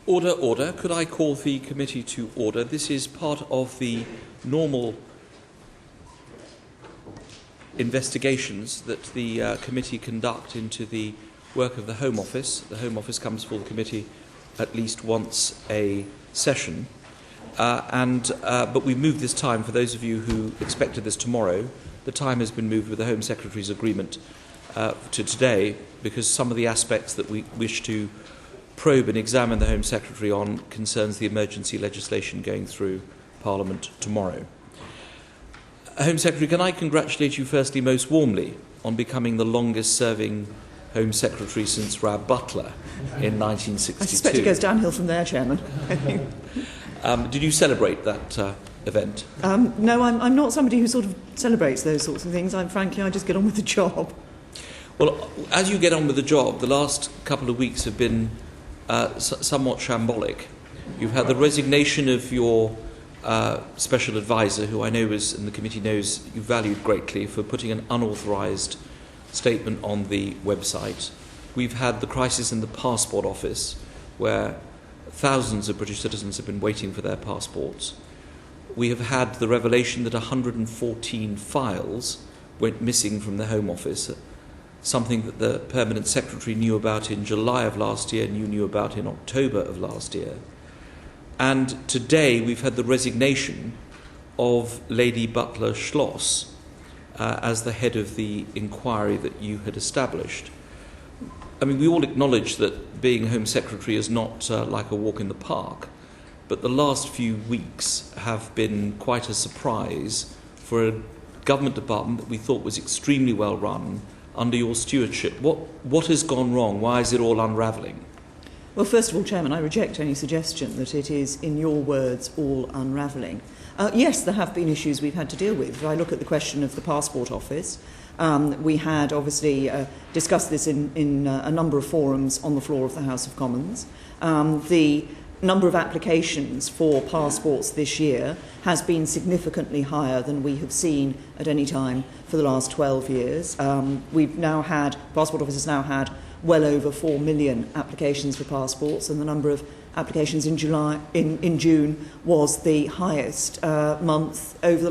Order, order. Could I call the committee to order? This is part of the normal investigations that the committee conduct into the work of the Home Office. The Home Office comes before the committee at least once a session. But we've moved this time, for those of you who expected this tomorrow, the time has been moved with the Home Secretary's agreement to today, because some of the aspects that we wish to probe and examine the Home Secretary on concerns the emergency legislation going through Parliament tomorrow. Home Secretary, can I congratulate you firstly most warmly on becoming the longest serving Home Secretary since Rab Butler in 1962. I suspect it goes downhill from there, Chairman. Did you celebrate that event? No, I'm not somebody who sort of celebrates those sorts of things. Frankly, I just get on with the job. Well, as you get on with the job, the last couple of weeks have been somewhat shambolic. You've had the resignation of your special advisor, who I know and the committee knows you valued greatly, for putting an unauthorised statement on the website. We've had the crisis in the passport office, where thousands of British citizens have been waiting for their passports. We have had the revelation that 114 files went missing from the Home Office, something that the Permanent Secretary knew about in July of last year and you knew about in October of last year. And today we've had the resignation of Lady Butler Schloss as the head of the inquiry that you had established. I mean, we all acknowledge that being Home Secretary is not like a walk in the park, but the last few weeks have been quite a surprise for a government department that we thought was extremely well run under your stewardship. What has gone wrong? Why is it all unravelling? Well, first of all, Chairman, I reject any suggestion that it is, in your words, all unravelling. Yes, there have been issues we've had to deal with. If I look at the question of the Passport Office, we had obviously discussed this in a number of forums on the floor of the House of Commons. The number of applications for passports this year has been significantly higher than we have seen at any time for the last 12 years. Passport Office has now had well over 4 million applications for passports, and the number of applications in June was the highest month in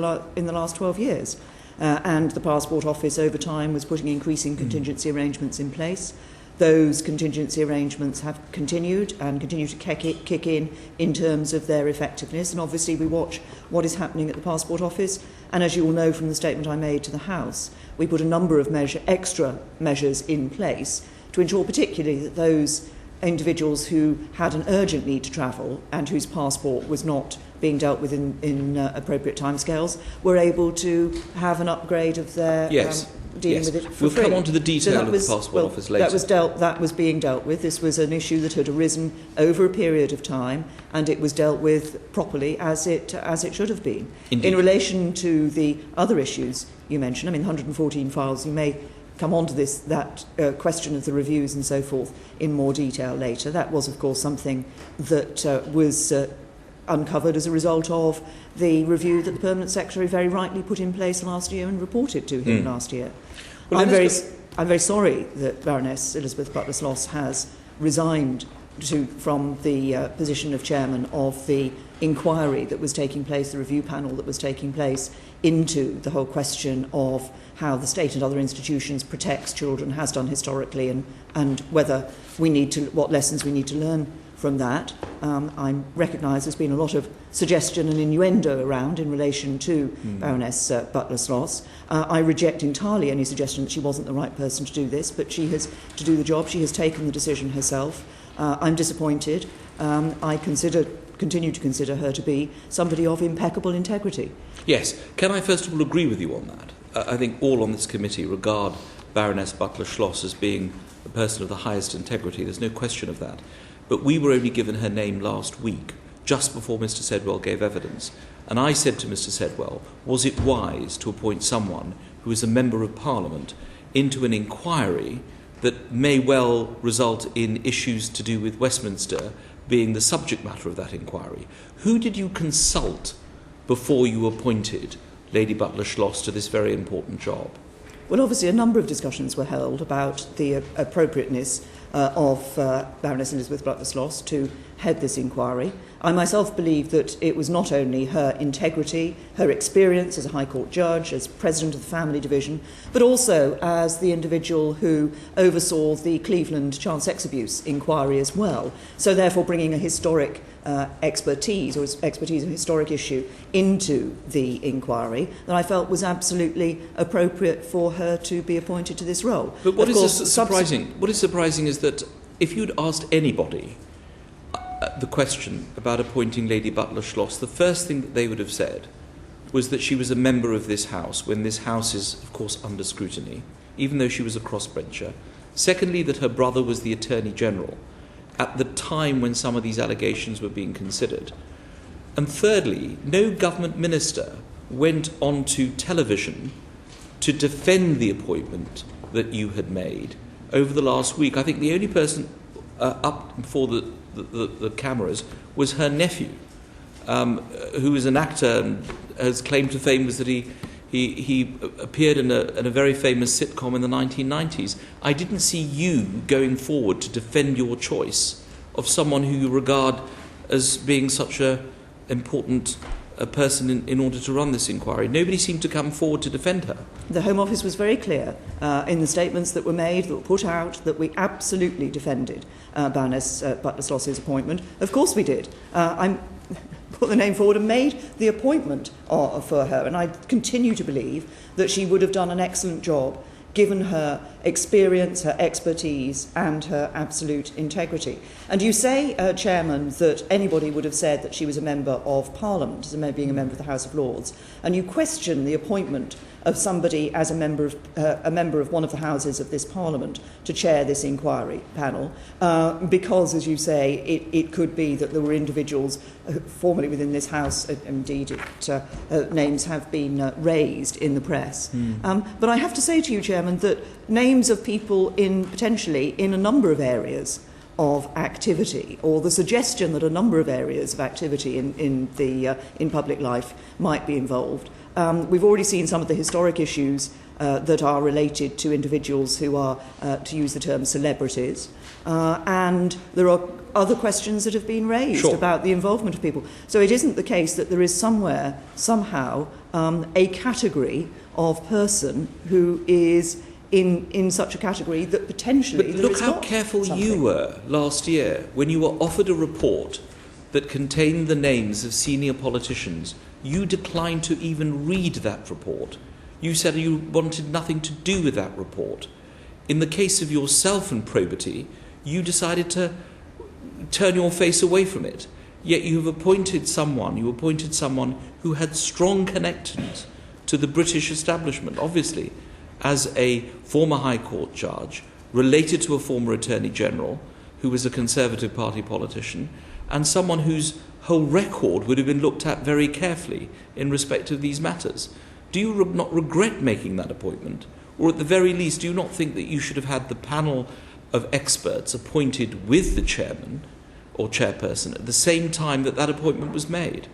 the last 12 years. And the Passport Office over time was putting increasing contingency arrangements in place. Those contingency arrangements have continued and continue to kick in terms of their effectiveness. And obviously we watch what is happening at the Passport Office. And as you will know from the statement I made to the House, we put a number of extra measures in place to ensure particularly that those individuals who had an urgent need to travel and whose passport was not being dealt with in appropriate timescales were able to have an upgrade of their dealing with it for free. We'll come on to the detail of the Passport Office later. That was being dealt with. This was an issue that had arisen over a period of time, and it was dealt with properly as it should have been. Indeed. In relation to the other issues you mentioned, 114 files, you may come on to that question of the reviews and so forth in more detail later. That was, of course, something that was uncovered as a result of the review that the Permanent Secretary very rightly put in place last year and reported to him last year. Well, I'm very sorry that Baroness Elizabeth Butler Schloss has resigned from the position of chairman of the inquiry that was taking place, the review panel that was taking place into the whole question of how the state and other institutions protects children, has done historically, and whether what lessons we need to learn from that. I recognise there's been a lot of suggestion and innuendo around in relation to Baroness Butler Schloss. I reject entirely any suggestion that she wasn't the right person to do this, but she has to do the job. She has taken the decision herself. I'm disappointed. I continue to consider her to be somebody of impeccable integrity. Yes. Can I first of all agree with you on that? I think all on this committee regard Baroness Butler Schloss as being a person of the highest integrity. There's no question of that. But we were only given her name last week, just before Mr. Sedwell gave evidence. And I said to Mr. Sedwell, was it wise to appoint someone who is a member of Parliament into an inquiry that may well result in issues to do with Westminster being the subject matter of that inquiry? Who did you consult before you appointed Lady Butler Schloss to this very important job? Well, obviously a number of discussions were held about the appropriateness of Baroness Elizabeth Butler Schloss to head this inquiry. I myself believe that it was not only her integrity, her experience as a High Court judge, as President of the Family Division, but also as the individual who oversaw the Cleveland child sex abuse inquiry as well. So therefore bringing a historic expertise of a historic issue into the inquiry that I felt was absolutely appropriate for her to be appointed to this role. But what is surprising is that if you'd asked anybody the question about appointing Lady Butler-Schloss, the first thing that they would have said was that she was a member of this House, when this House is, of course, under scrutiny, even though she was a crossbencher. Secondly, that her brother was the Attorney General at the time when some of these allegations were being considered. And thirdly, no government minister went onto television to defend the appointment that you had made over the last week. I think the only person up before the cameras was her nephew, who is an actor and has claimed to fame was that he appeared in a very famous sitcom in the 1990s. I didn't see you going forward to defend your choice of someone who you regard as being such an important person in order to run this inquiry. Nobody seemed to come forward to defend her. The Home Office was very clear in the statements that were made, that were put out, that we absolutely defended Baroness Butler-Schloss's appointment. Of course we did. I put the name forward and made the appointment for her, and I continue to believe that she would have done an excellent job given her experience, her expertise and her absolute integrity. And you say, Chairman, that anybody would have said that she was a member of Parliament, as being a member of the House of Lords, and you question the appointment of somebody as a member of one of the houses of this Parliament to chair this inquiry panel, because, as you say, it could be that there were individuals formerly within this House, indeed names have been raised in the press. But I have to say to you, Chairman, that names of people potentially in a number of areas of activity, or the suggestion that a number of areas of activity in public life might be involved. We've already seen some of the historic issues that are related to individuals who are, to use the term, celebrities. And there are other questions that have been raised about the involvement of people. So it isn't the case that there is somewhere, somehow, a category of person who is in such a category that potentially But look how careful you were last year when you were offered a report that contained the names of senior politicians. You declined to even read that report. You said you wanted nothing to do with that report. In the case of yourself and probity, you decided to turn your face away from it. Yet you appointed someone who had strong connections to the British establishment, obviously, as a former High Court judge, related to a former Attorney General, who was a Conservative Party politician, and someone whose whole record would have been looked at very carefully in respect of these matters. Do you not regret making that appointment? Or at the very least, do you not think that you should have had the panel of experts appointed with the chairman or chairperson at the same time that appointment was made?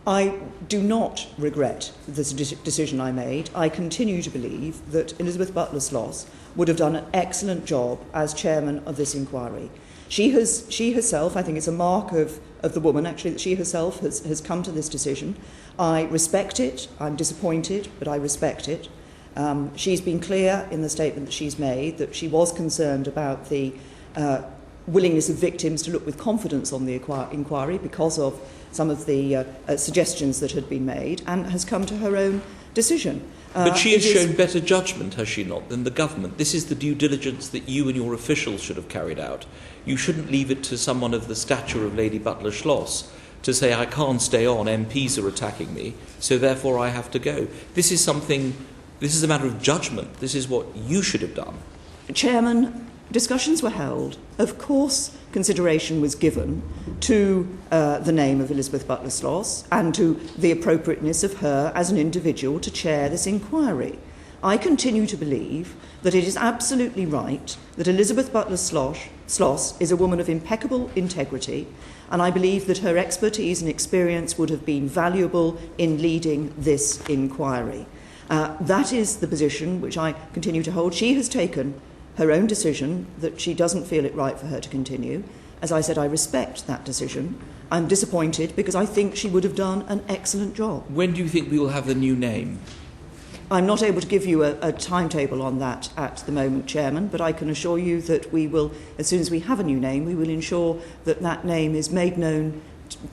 I do not regret the decision I made. I continue to believe that Elizabeth Butler-Schloss would have done an excellent job as chairman of this inquiry. She herself, I think it's a mark of the woman, actually, that she herself has come to this decision. I respect it. I'm disappointed, but I respect it. She's been clear in the statement that she's made that she was concerned about the willingness of victims to look with confidence on the inquiry because of some of the suggestions that had been made, and has come to her own decision. But she has shown better judgment, has she not, than the government? This is the due diligence that you and your officials should have carried out. You shouldn't leave it to someone of the stature of Lady Butler-Schloss to say, I can't stay on, MPs are attacking me, so therefore I have to go. This is a matter of judgment. This is what you should have done. Chairman, discussions were held. Of course, consideration was given to the name of Elizabeth Butler-Schloss and to the appropriateness of her as an individual to chair this inquiry. I continue to believe that it is absolutely right that Elizabeth Butler-Schloss is a woman of impeccable integrity, and I believe that her expertise and experience would have been valuable in leading this inquiry. That is the position which I continue to hold. She has taken her own decision that she doesn't feel it right for her to continue. As I said, I respect that decision. I'm disappointed because I think she would have done an excellent job. When do you think we will have the new name? I'm not able to give you a timetable on that at the moment, Chairman, but I can assure you that we will, as soon as we have a new name, we will ensure that that name is made known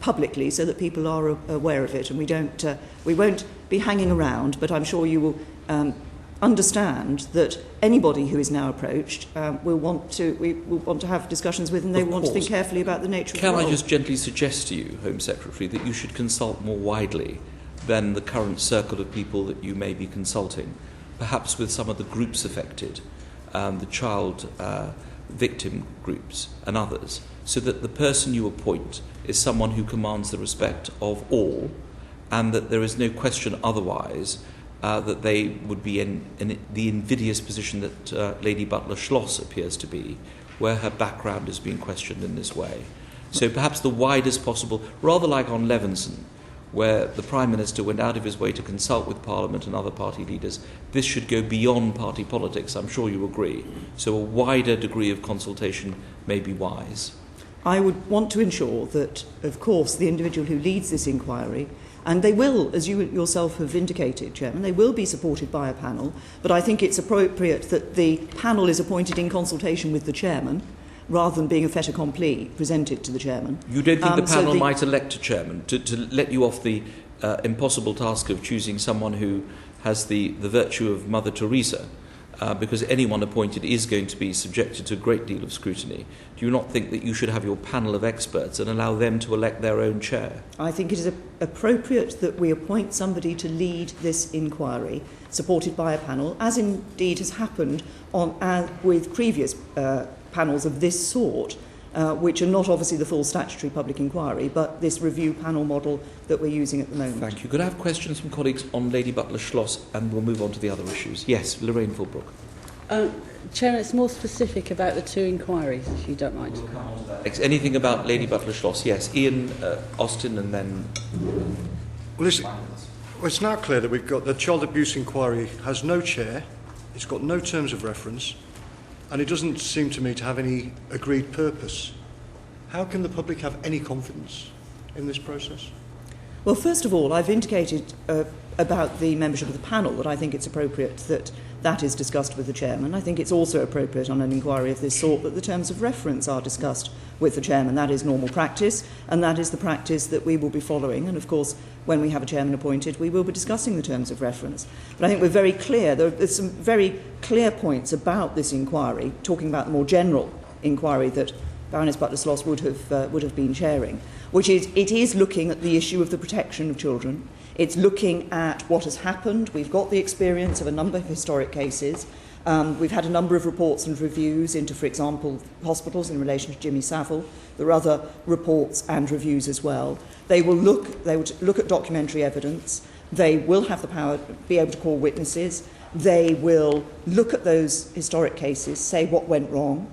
publicly so that people are aware of it, and we won't be hanging around, but I'm sure you will understand that anybody who is now approached we will want to have discussions with, and they want to think carefully about the nature of the role. Can I just gently suggest to you, Home Secretary, that you should consult more widely than the current circle of people that you may be consulting, perhaps with some of the groups affected, the child victim groups and others, so that the person you appoint is someone who commands the respect of all, and that there is no question otherwise that they would be in the invidious position that Lady Butler Schloss appears to be, where her background is being questioned in this way. So perhaps the widest possible, rather like on Levinson, where the Prime Minister went out of his way to consult with Parliament and other party leaders. This should go beyond party politics, I'm sure you agree. So a wider degree of consultation may be wise. I would want to ensure that, of course, the individual who leads this inquiry, and they will, as you yourself have indicated, Chairman, they will be supported by a panel, but I think it's appropriate that the panel is appointed in consultation with the Chairman, rather than being a fait accompli presented to the Chairman. You don't think the panel might elect a Chairman to let you off the impossible task of choosing someone who has the virtue of Mother Theresa, because anyone appointed is going to be subjected to a great deal of scrutiny? Do you not think that you should have your panel of experts and allow them to elect their own chair? I think it is appropriate that we appoint somebody to lead this inquiry, supported by a panel, as indeed has happened with previous panels of this sort, which are not obviously the full statutory public inquiry, but this review panel model that we're using at the moment. Thank you. Could I have questions from colleagues on Lady Butler Schloss, and we'll move on to the other issues? Yes, Lorraine Fulbrook. Chairman, it's more specific about the two inquiries, if you don't mind. We'll come on to that. Anything about Lady Butler Schloss? Yes, Ian Austin, and then... Well, it's now clear that we've got the child abuse inquiry has no chair, it's got no terms of reference, and it doesn't seem to me to have any agreed purpose. How can the public have any confidence in this process? Well, first of all, I've indicated about the membership of the panel that I think it's appropriate that that is discussed with the Chairman. I think it's also appropriate on an inquiry of this sort that the terms of reference are discussed with the Chairman. That is normal practice, and that is the practice that we will be following. And, of course, when we have a Chairman appointed, we will be discussing the terms of reference. But I think we're very clear. There's some very clear points about this inquiry, talking about the more general inquiry that Baroness Butler Schloss would have been chairing, which is it is looking at the issue of the protection of children. It's looking at what has happened. We've got the experience of a number of historic cases. We've had a number of reports and reviews into, for example, hospitals in relation to Jimmy Savile. There are other reports and reviews as well. They will look at documentary evidence. They will have the power to be able to call witnesses. They will look at those historic cases, say what went wrong.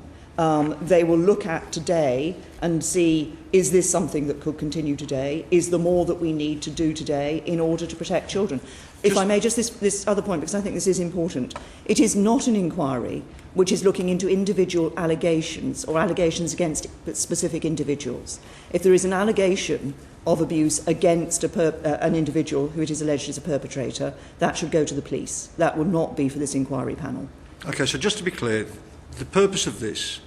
They will look at today and see, is this something that could continue today? Is there more that we need to do today in order to protect children? If I may, just this other point, because I think this is important. It is not an inquiry which is looking into individual allegations or allegations against specific individuals. If there is an allegation of abuse against an individual who it is alleged is a perpetrator, that should go to the police. That will not be for this inquiry panel. Okay, so just to be clear, the purpose of this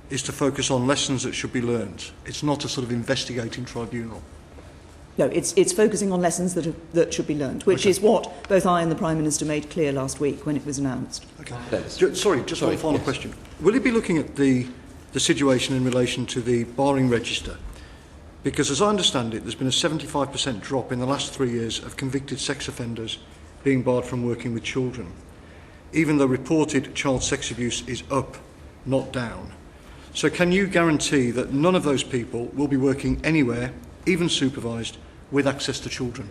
is to focus on lessons that should be learned. It's not a sort of investigating tribunal. No, it's focusing on lessons that should be learned, which is what both I and the Prime Minister made clear last week when it was announced. Okay. Sorry, one final question. Will it be looking at the situation in relation to the barring register? Because as I understand it, there's been a 75% drop in the last 3 years of convicted sex offenders being barred from working with children, even though reported child sex abuse is up, not down. So can you guarantee that none of those people will be working anywhere, even supervised, with access to children?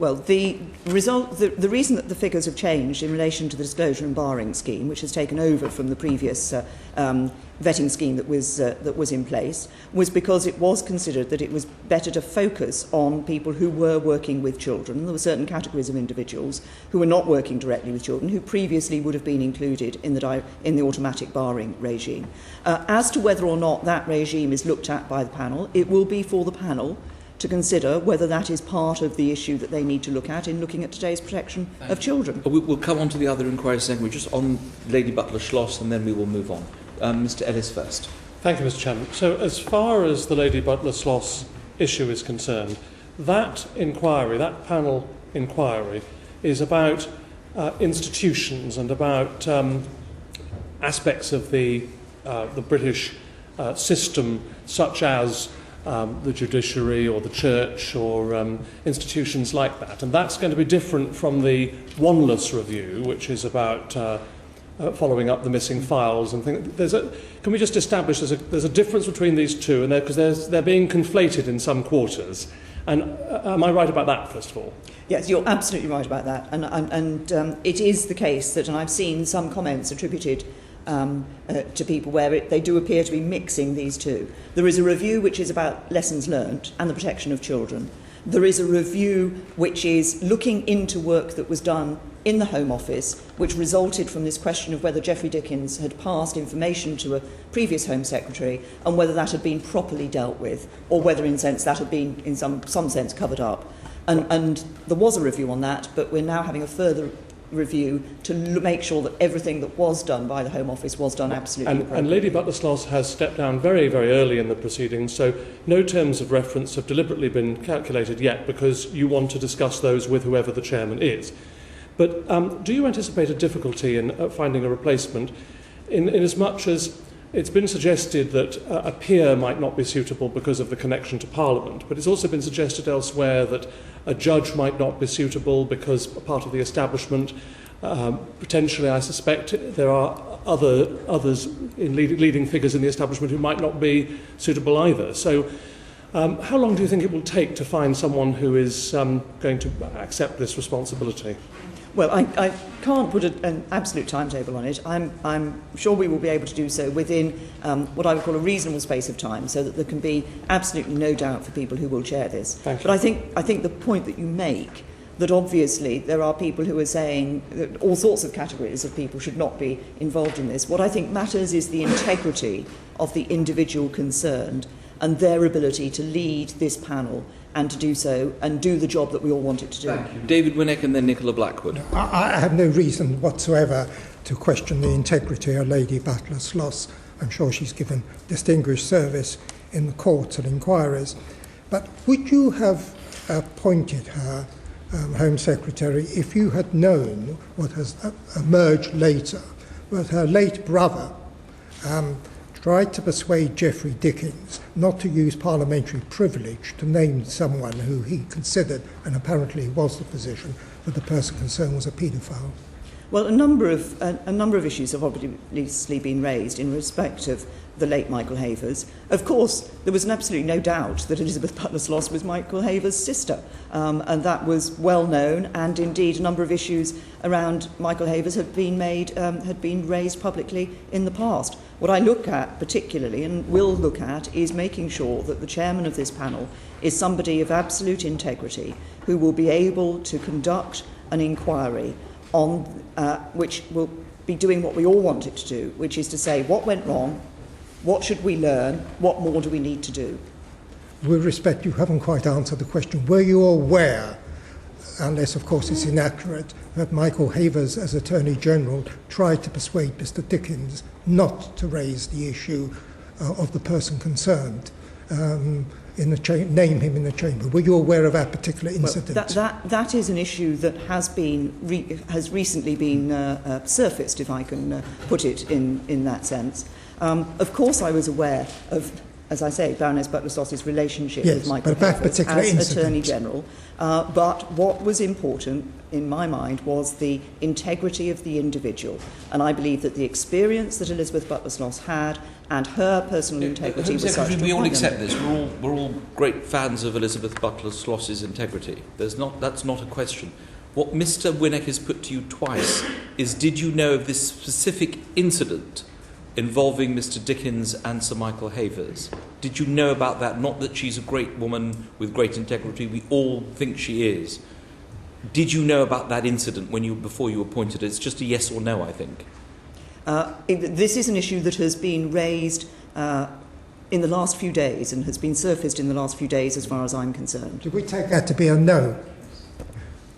Well, the reason that the figures have changed in relation to the disclosure and barring scheme, which has taken over from the previous vetting scheme that was in place, was because it was considered that it was better to focus on people who were working with children. There were certain categories of individuals who were not working directly with children, who previously would have been included in the automatic barring regime. As to whether or not that regime is looked at by the panel, it will be for the panel to consider whether that is part of the issue that they need to look at in looking at today's protection of children. We'll come on to the other inquiries second. We're just on Lady Butler Schloss, and then we will move on. Mr. Ellis first. Thank you, Mr. Chairman. So as far as the Lady Butler Schloss issue is concerned, that inquiry, that panel inquiry, is about institutions and about aspects of the British system, such as the judiciary or the church or institutions like that. And that's going to be different from the Wanless review, which is about following up the missing files and things. Can we just establish there's a difference between these two, and because they're being conflated in some quarters? And am I right about that, first of all? Yes, you're absolutely right about that. And it is the case that, and I've seen some comments attributed to people where they do appear to be mixing these two. There is a review which is about lessons learnt and the protection of children. There is a review which is looking into work that was done in the Home Office, which resulted from this question of whether Geoffrey Dickens had passed information to a previous Home Secretary and whether that had been properly dealt with, or whether in sense that had been in some sense covered up. And there was a review on that, but we're now having a further review to make sure that everything that was done by the Home Office was done absolutely appropriately. And Lady Butler Schloss has stepped down very, very early in the proceedings, so no terms of reference have deliberately been calculated yet because you want to discuss those with whoever the chairman is. But do you anticipate a difficulty in finding a replacement in as much as it's been suggested that a peer might not be suitable because of the connection to Parliament, but it's also been suggested elsewhere that a judge might not be suitable because part of the establishment. Potentially, I suspect there are others in leading figures in the establishment who might not be suitable either. So how long do you think it will take to find someone who is going to accept this responsibility? Well, I can't put an absolute timetable on it. I'm sure we will be able to do so within what I would call a reasonable space of time, so that there can be absolutely no doubt for people who will chair this. Thank you. But I think the point that you make, that obviously there are people who are saying that all sorts of categories of people should not be involved in this. What I think matters is the integrity of the individual concerned and their ability to lead this panel and to do so and do the job that we all want it to do. Thank you. David Winnick and then Nicola Blackwood. I have no reason whatsoever to question the integrity of Lady Butler Schloss. I'm sure she's given distinguished service in the courts and inquiries. But would you have appointed her Home Secretary if you had known what has emerged later, that her late brother tried to persuade Geoffrey Dickens not to use parliamentary privilege to name someone who he considered, and apparently was the position, that the person concerned was a paedophile? Well, a number of issues have obviously been raised in respect of the late Michael Havers. Of course, there was absolutely no doubt that Elizabeth Butler Schloss was Michael Havers' sister, and that was well known. And indeed, a number of issues around Michael Havers had been raised publicly in the past. What I look at particularly, and will look at, is making sure that the chairman of this panel is somebody of absolute integrity who will be able to conduct an inquiry on which will be doing what we all want it to do, which is to say what went wrong, what should we learn, what more do we need to do. With respect, you haven't quite answered the question. Were you aware, unless of course it's inaccurate, that Michael Havers, as Attorney General, tried to persuade Mr. Dickens not to raise the issue of the person concerned, name him in the chamber? Were you aware of that particular incident? Well, that is an issue that has recently been surfaced, if I can put it in that sense. Of course, I was aware of, as I say, Baroness Butler Schloss's relationship with Michael Havers as Attorney General. But what was important, in my mind, was the integrity of the individual. And I believe that the experience that Elizabeth Butler Schloss had and her personal integrity was such. We all accept this. We're all great fans of Elizabeth Butler-Sloss's integrity. That's not a question. What Mr. Winnick has put to you twice is, did you know of this specific incident involving Mr. Dickens and Sir Michael Havers? Did you know about that? Not that she's a great woman with great integrity. We all think she is. Did you know about that incident before you appointed her? It's just a yes or no, I think. This is an issue that has been raised in the last few days and has been surfaced in the last few days as far as I'm concerned. Do we take that to be a no?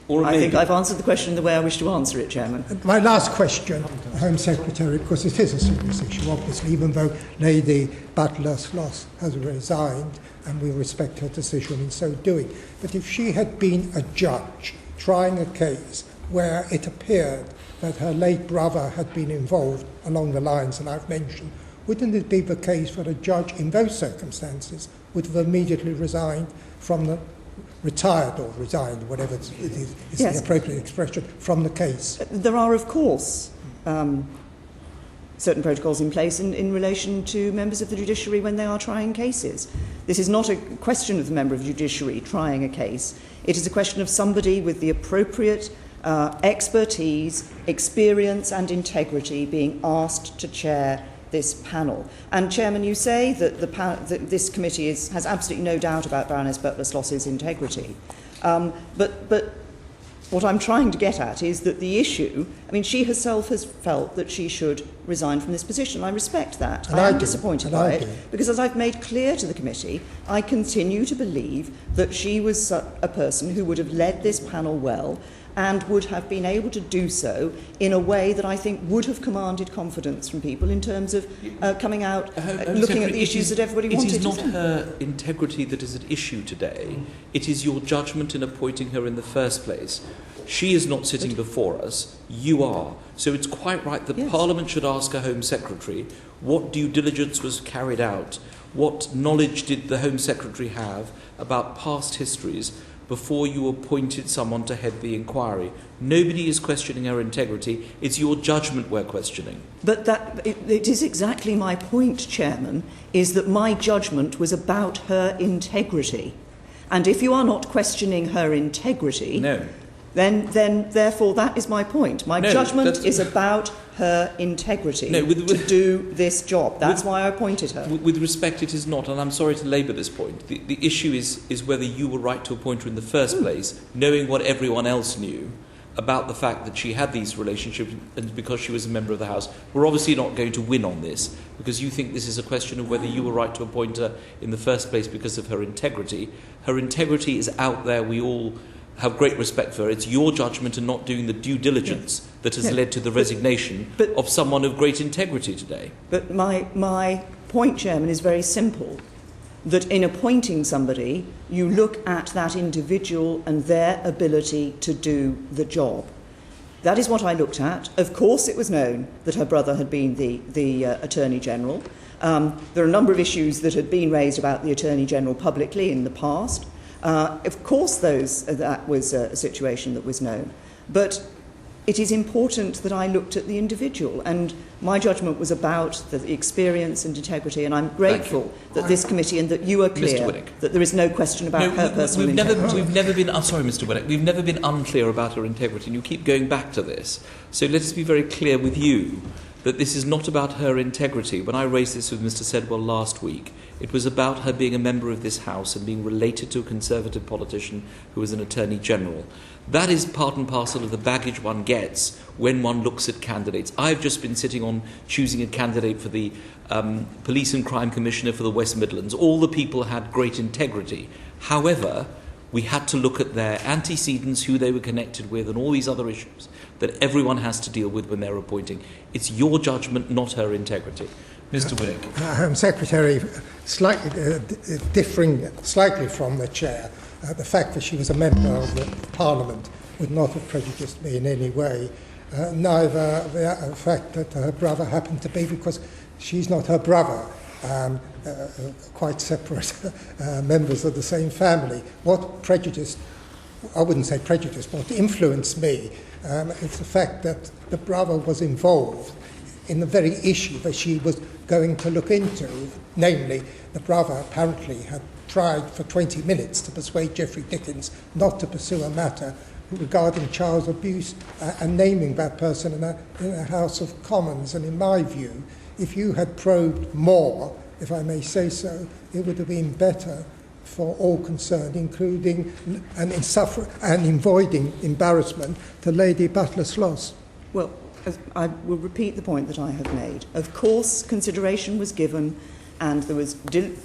Or I think I've answered the question the way I wish to answer it, Chairman. My last question, Home Secretary, because it is a serious issue, obviously, even though Lady Butler-Sloss has resigned, and we respect her decision in so doing. But if she had been a judge trying a case where it appeared that her late brother had been involved along the lines that I've mentioned, wouldn't it be the case that a judge in those circumstances would have immediately resigned, whatever it is yes. the appropriate expression, from the case? There are, of course, certain protocols in place in relation to members of the judiciary when they are trying cases. This is not a question of the member of the judiciary trying a case. It is a question of somebody with the appropriate expertise, experience and integrity being asked to chair this panel. And Chairman, you say that that this committee has absolutely no doubt about Baroness Butler-Sloss's integrity. But what I'm trying to get at is that the issue, she herself has felt that she should resign from this position. I respect that. I am disappointed by it, because as I've made clear to the committee, I continue to believe that she was a person who would have led this panel well and would have been able to do so in a way that I think would have commanded confidence from people in terms of coming out, looking at the issues that everybody wanted to see. It is not her integrity that is at issue today. It is your judgment in appointing her in the first place. She is not sitting before us. You are. So it's quite right that Parliament should ask a Home Secretary what due diligence was carried out, what knowledge did the Home Secretary have about past histories before you appointed someone to head the inquiry. Nobody is questioning her integrity. It's your judgment we're questioning. But it is exactly my point, Chairman, is that my judgment was about her integrity. And if you are not questioning her integrity, then therefore that is my point. My judgment is about her integrity to do this job. That's why I appointed her. With respect, it is not, and I'm sorry to labour this point. The issue is whether you were right to appoint her in the first place, knowing what everyone else knew about the fact that she had these relationships and because she was a member of the House. We're obviously not going to win on this because you think this is a question of whether you were right to appoint her in the first place because of her integrity. Her integrity is out there. We all have great respect for her. It's your judgment and not doing the due diligence that has led to the resignation of someone of great integrity today. But my point, Chairman, is very simple. That in appointing somebody, you look at that individual and their ability to do the job. That is what I looked at. Of course it was known that her brother had been the Attorney General. There are a number of issues that had been raised about the Attorney General publicly in the past. Of course that was a situation that was known. But it is important that I looked at the individual, and my judgment was about the experience and integrity, and I'm grateful that this committee and that you are clear that there is no question about her personal integrity. We've never been, I'm sorry, Mr. Winnick, we've never been unclear about her integrity, and you keep going back to this. So let us be very clear with you that this is not about her integrity. When I raised this with Mr. Sedwell last week, it was about her being a member of this House and being related to a Conservative politician who was an Attorney General. That is part and parcel of the baggage one gets when one looks at candidates. I've just been sitting on choosing a candidate for the Police and Crime Commissioner for the West Midlands. All the people had great integrity. However, we had to look at their antecedents, who they were connected with, and all these other issues that everyone has to deal with when they're appointing. It's your judgment, not her integrity. Mr. Winnick. Home Secretary, slightly differing slightly from the Chair, the fact that she was a member of the Parliament would not have prejudiced me in any way. Neither the fact that her brother happened to be, because she's not her brother, quite separate members of the same family. What prejudiced, I wouldn't say prejudiced, what influenced me is the fact that the brother was involved in the very issue that she was going to look into? Namely, the brother apparently had tried for 20 minutes to persuade Geoffrey Dickens not to pursue a matter regarding child abuse and naming that person in a House of Commons. And in my view, if you had probed more, if I may say so, it would have been better for all concerned, including and avoiding embarrassment to Lady Butler-Sloss. Well, I will repeat the point that I have made. Of course, consideration was given, and there was due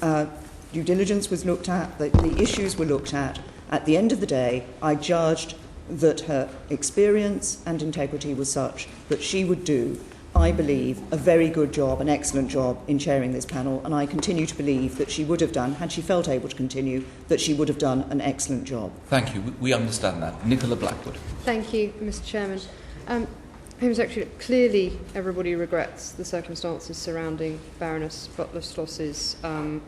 diligence was looked at, the issues were looked at. At the end of the day, I judged that her experience and integrity was such that she would do, I believe, a very good job, an excellent job in chairing this panel, and I continue to believe that she would have done, had she felt able to continue, that she would have done an excellent job. Thank you. We understand that. Nicola Blackwood. Thank you, Mr. Chairman. Home Secretary, clearly everybody regrets the circumstances surrounding Baroness Butler-Sloss's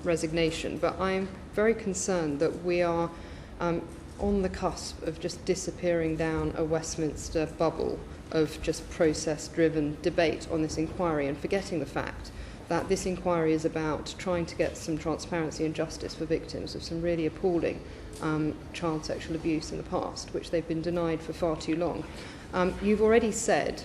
resignation, but I am very concerned that we are on the cusp of just disappearing down a Westminster bubble of just process-driven debate on this inquiry and forgetting the fact that this inquiry is about trying to get some transparency and justice for victims of some really appalling child sexual abuse in the past, which they've been denied for far too long. You've already said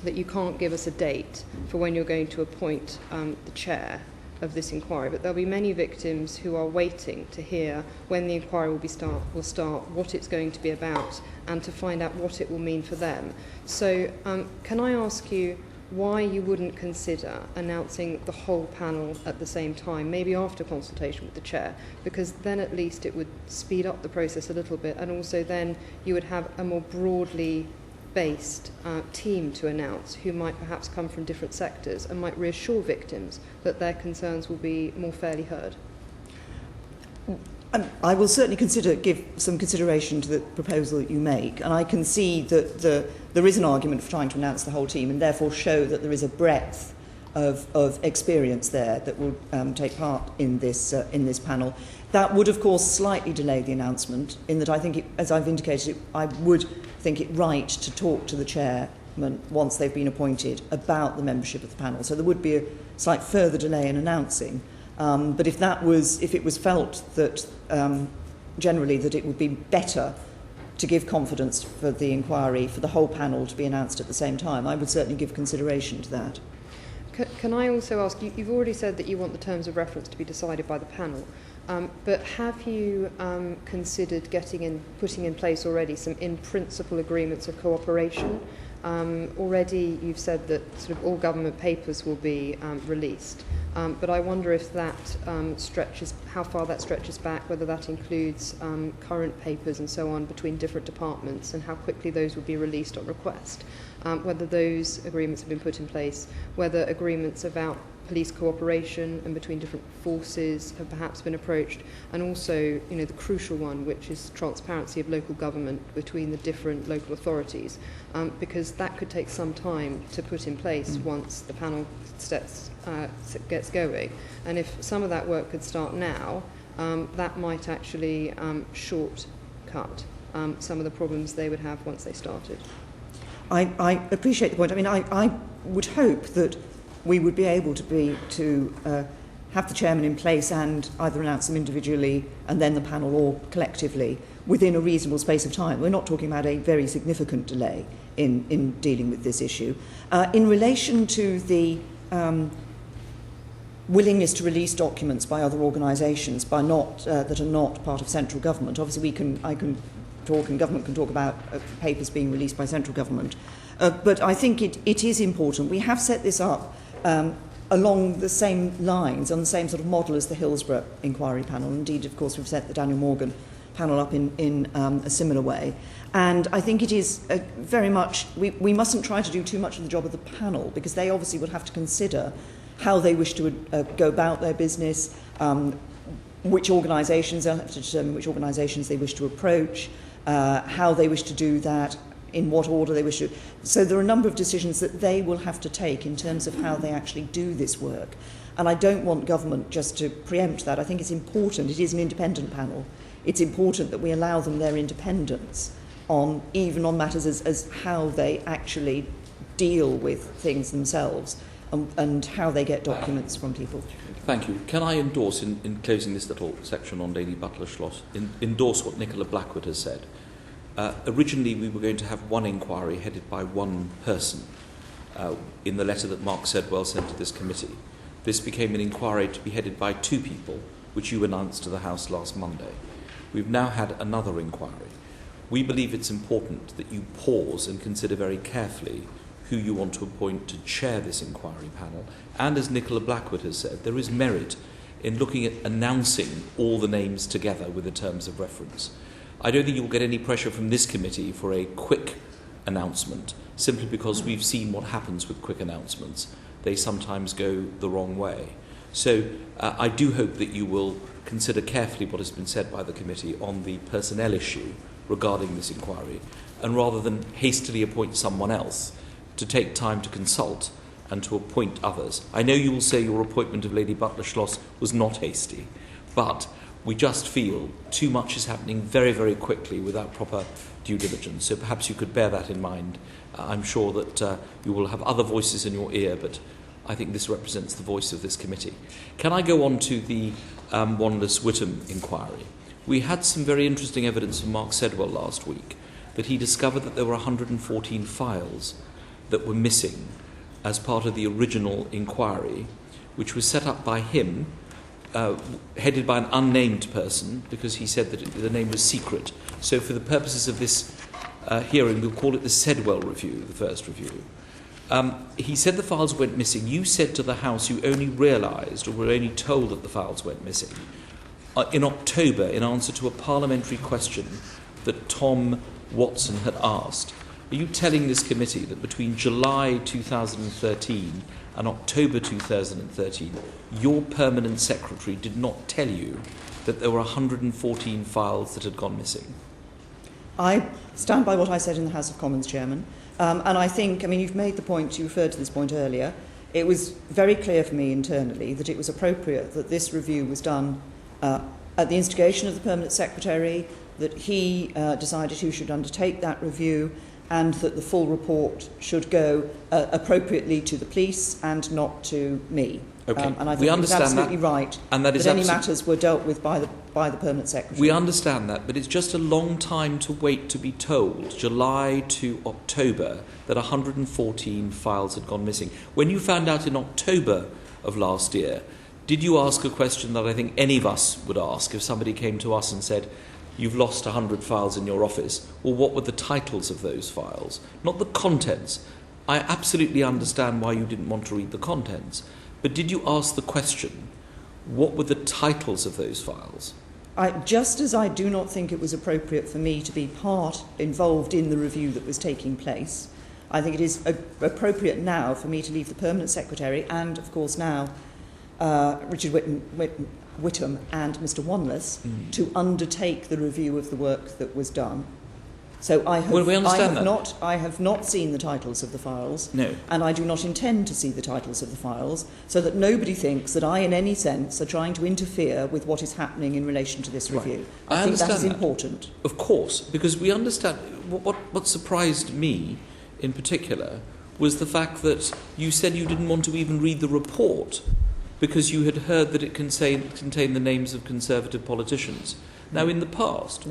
that you can't give us a date for when you're going to appoint the chair of this inquiry, but there'll be many victims who are waiting to hear when the inquiry will start, what it's going to be about, and to find out what it will mean for them. So can I ask you why you wouldn't consider announcing the whole panel at the same time, maybe after consultation with the chair, because then at least it would speed up the process a little bit, and also then you would have a more broadly based team to announce who might perhaps come from different sectors and might reassure victims that their concerns will be more fairly heard. I will certainly give some consideration to the proposal that you make, and I can see that there is an argument for trying to announce the whole team and therefore show that there is a breadth of experience there that will take part in this panel. That would, of course, slightly delay the announcement, in that I think, as I've indicated, I would think it right to talk to the chairman once they've been appointed about the membership of the panel. So there would be a slight further delay in announcing. But if it was felt that generally that it would be better to give confidence for the inquiry, for the whole panel to be announced at the same time, I would certainly give consideration to that. Can I also ask, you've already said that you want the terms of reference to be decided by the panel, but have you considered putting in place already some in-principle agreements of cooperation? Already you've said that sort of all government papers will be released, but I wonder if that how far that stretches back, whether that includes current papers and so on between different departments, and how quickly those would be released on request, whether those agreements have been put in place, whether agreements about police cooperation and between different forces have perhaps been approached, and also, the crucial one, which is transparency of local government between the different local authorities, because that could take some time to put in place once the panel gets going. And if some of that work could start now, that might actually shortcut some of the problems they would have once they started. I appreciate the point. I mean, I would hope that we would be able to have the chairman in place and either announce them individually and then the panel or collectively within a reasonable space of time. We're not talking about a very significant delay in dealing with this issue. In relation to the willingness to release documents by other organisations that are not part of central government, obviously I can talk and government can talk about papers being released by central government. But I think it is important. We have set this up along the same lines, on the same sort of model as the Hillsborough inquiry panel. Indeed, of course, we've set the Daniel Morgan panel up in a similar way. And I think it is very much, we mustn't try to do too much of the job of the panel, because they obviously will have to consider how they wish to go about their business, which organisations, they'll have to determine which organisations they wish to approach, how they wish to do that, in what order they wish to. So there are a number of decisions that they will have to take in terms of how they actually do this work. And I don't want government just to preempt that. I think it's important. It is an independent panel. It's important that we allow them their independence even on matters as how they actually deal with things themselves. and how they get documents from people. Thank you. Can I endorse, in closing this little section on Lady Butler Schloss, endorse what Nicola Blackwood has said? Originally, we were going to have one inquiry headed by one person in the letter that Mark Sedwell sent to this committee. This became an inquiry to be headed by two people, which you announced to the House last Monday. We've now had another inquiry. We believe it's important that you pause and consider very carefully who you want to appoint to chair this inquiry panel. And as Nicola Blackwood has said, there is merit in looking at announcing all the names together with the terms of reference. I don't think you'll get any pressure from this committee for a quick announcement, simply because we've seen what happens with quick announcements. They sometimes go the wrong way. So I do hope that you will consider carefully what has been said by the committee on the personnel issue regarding this inquiry, and rather than hastily appoint someone else, to take time to consult and to appoint others. I know you will say your appointment of Lady Butler Schloss was not hasty, but we just feel too much is happening very, very quickly without proper due diligence. So perhaps you could bear that in mind. I'm sure that you will have other voices in your ear, but I think this represents the voice of this committee. Can I go on to the Wanless Whittam inquiry? We had some very interesting evidence from Mark Sedwell last week that he discovered that there were 114 files that were missing as part of the original inquiry, which was set up by him, headed by an unnamed person, because he said that the name was secret. So for the purposes of this hearing, we'll call it the Sedwell review, the first review. He said the files went missing. You said to the House you only realised, or were only told that the files went missing, in October, in answer to a parliamentary question that Tom Watson had asked. Are you telling this committee that between July 2013 and October 2013, your permanent secretary did not tell you that there were 114 files that had gone missing? I stand by what I said in the House of Commons, Chairman. And I think, you've made the point, you referred to this point earlier. It was very clear for me internally that it was appropriate that this review was done at the instigation of the Permanent Secretary, that he decided who should undertake that review, and that the full report should go appropriately to the police and not to me. Okay. And I think it's absolutely right and that any matters were dealt with by the Permanent Secretary. We understand that, but it's just a long time to wait to be told, July to October, that 114 files had gone missing. When you found out in October of last year, did you ask a question that I think any of us would ask if somebody came to us and said, you've lost 100 files in your office? Well, what were the titles of those files? Not the contents. I absolutely understand why you didn't want to read the contents. But did you ask the question, what were the titles of those files? Just as I do not think it was appropriate for me to be involved in the review that was taking place, I think it is appropriate now for me to leave the Permanent Secretary and, of course, now Richard Whittam and Mr. Wanless to undertake the review of the work that was done. So I have not seen the titles of the files, no, and I do not intend to see the titles of the files, so that nobody thinks that I, in any sense, are trying to interfere with what is happening in relation to this review. Right. I think that is important. Of course, because we understand. What surprised me, in particular, was the fact that you said you didn't want to even read the report because you had heard that it contained the names of Conservative politicians. Now, in the past...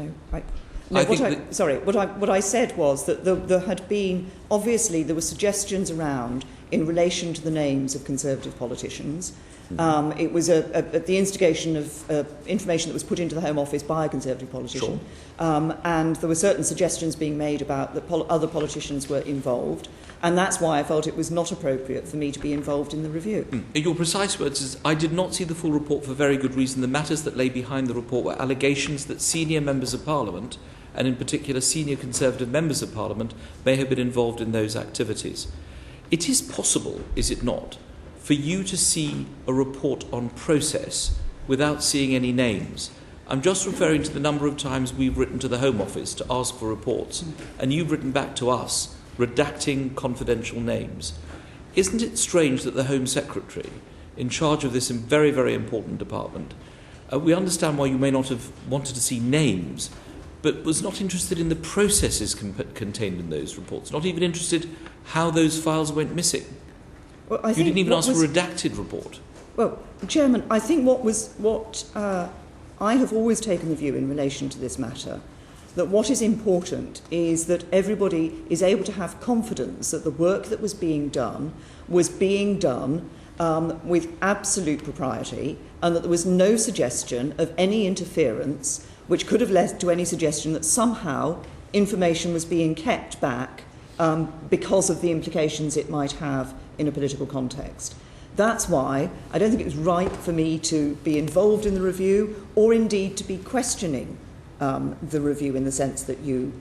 What I said was that there had been, obviously, there were suggestions around in relation to the names of Conservative politicians. It was at the instigation of information that was put into the Home Office by a Conservative politician. Sure. And there were certain suggestions being made about that other politicians were involved. And that's why I felt it was not appropriate for me to be involved in the review. Your precise words is, I did not see the full report for very good reason. The matters that lay behind the report were allegations that senior members of Parliament, and in particular senior Conservative members of Parliament, may have been involved in those activities. It is possible, is it not, for you to see a report on process without seeing any names. I'm just referring to the number of times we've written to the Home Office to ask for reports, and you've written back to us redacting confidential names. Isn't it strange that the Home Secretary, in charge of this very, very important department, we understand why you may not have wanted to see names, but was not interested in the processes contained in those reports, not even interested how those files went missing? Well, you didn't even ask for a redacted report. Well, Chairman, I think I have always taken the view in relation to this matter that what is important is that everybody is able to have confidence that the work that was being done with absolute propriety, and that there was no suggestion of any interference which could have led to any suggestion that somehow information was being kept back because of the implications it might have in a political context. That's why I don't think it was right for me to be involved in the review, or indeed to be questioning the review in the sense that you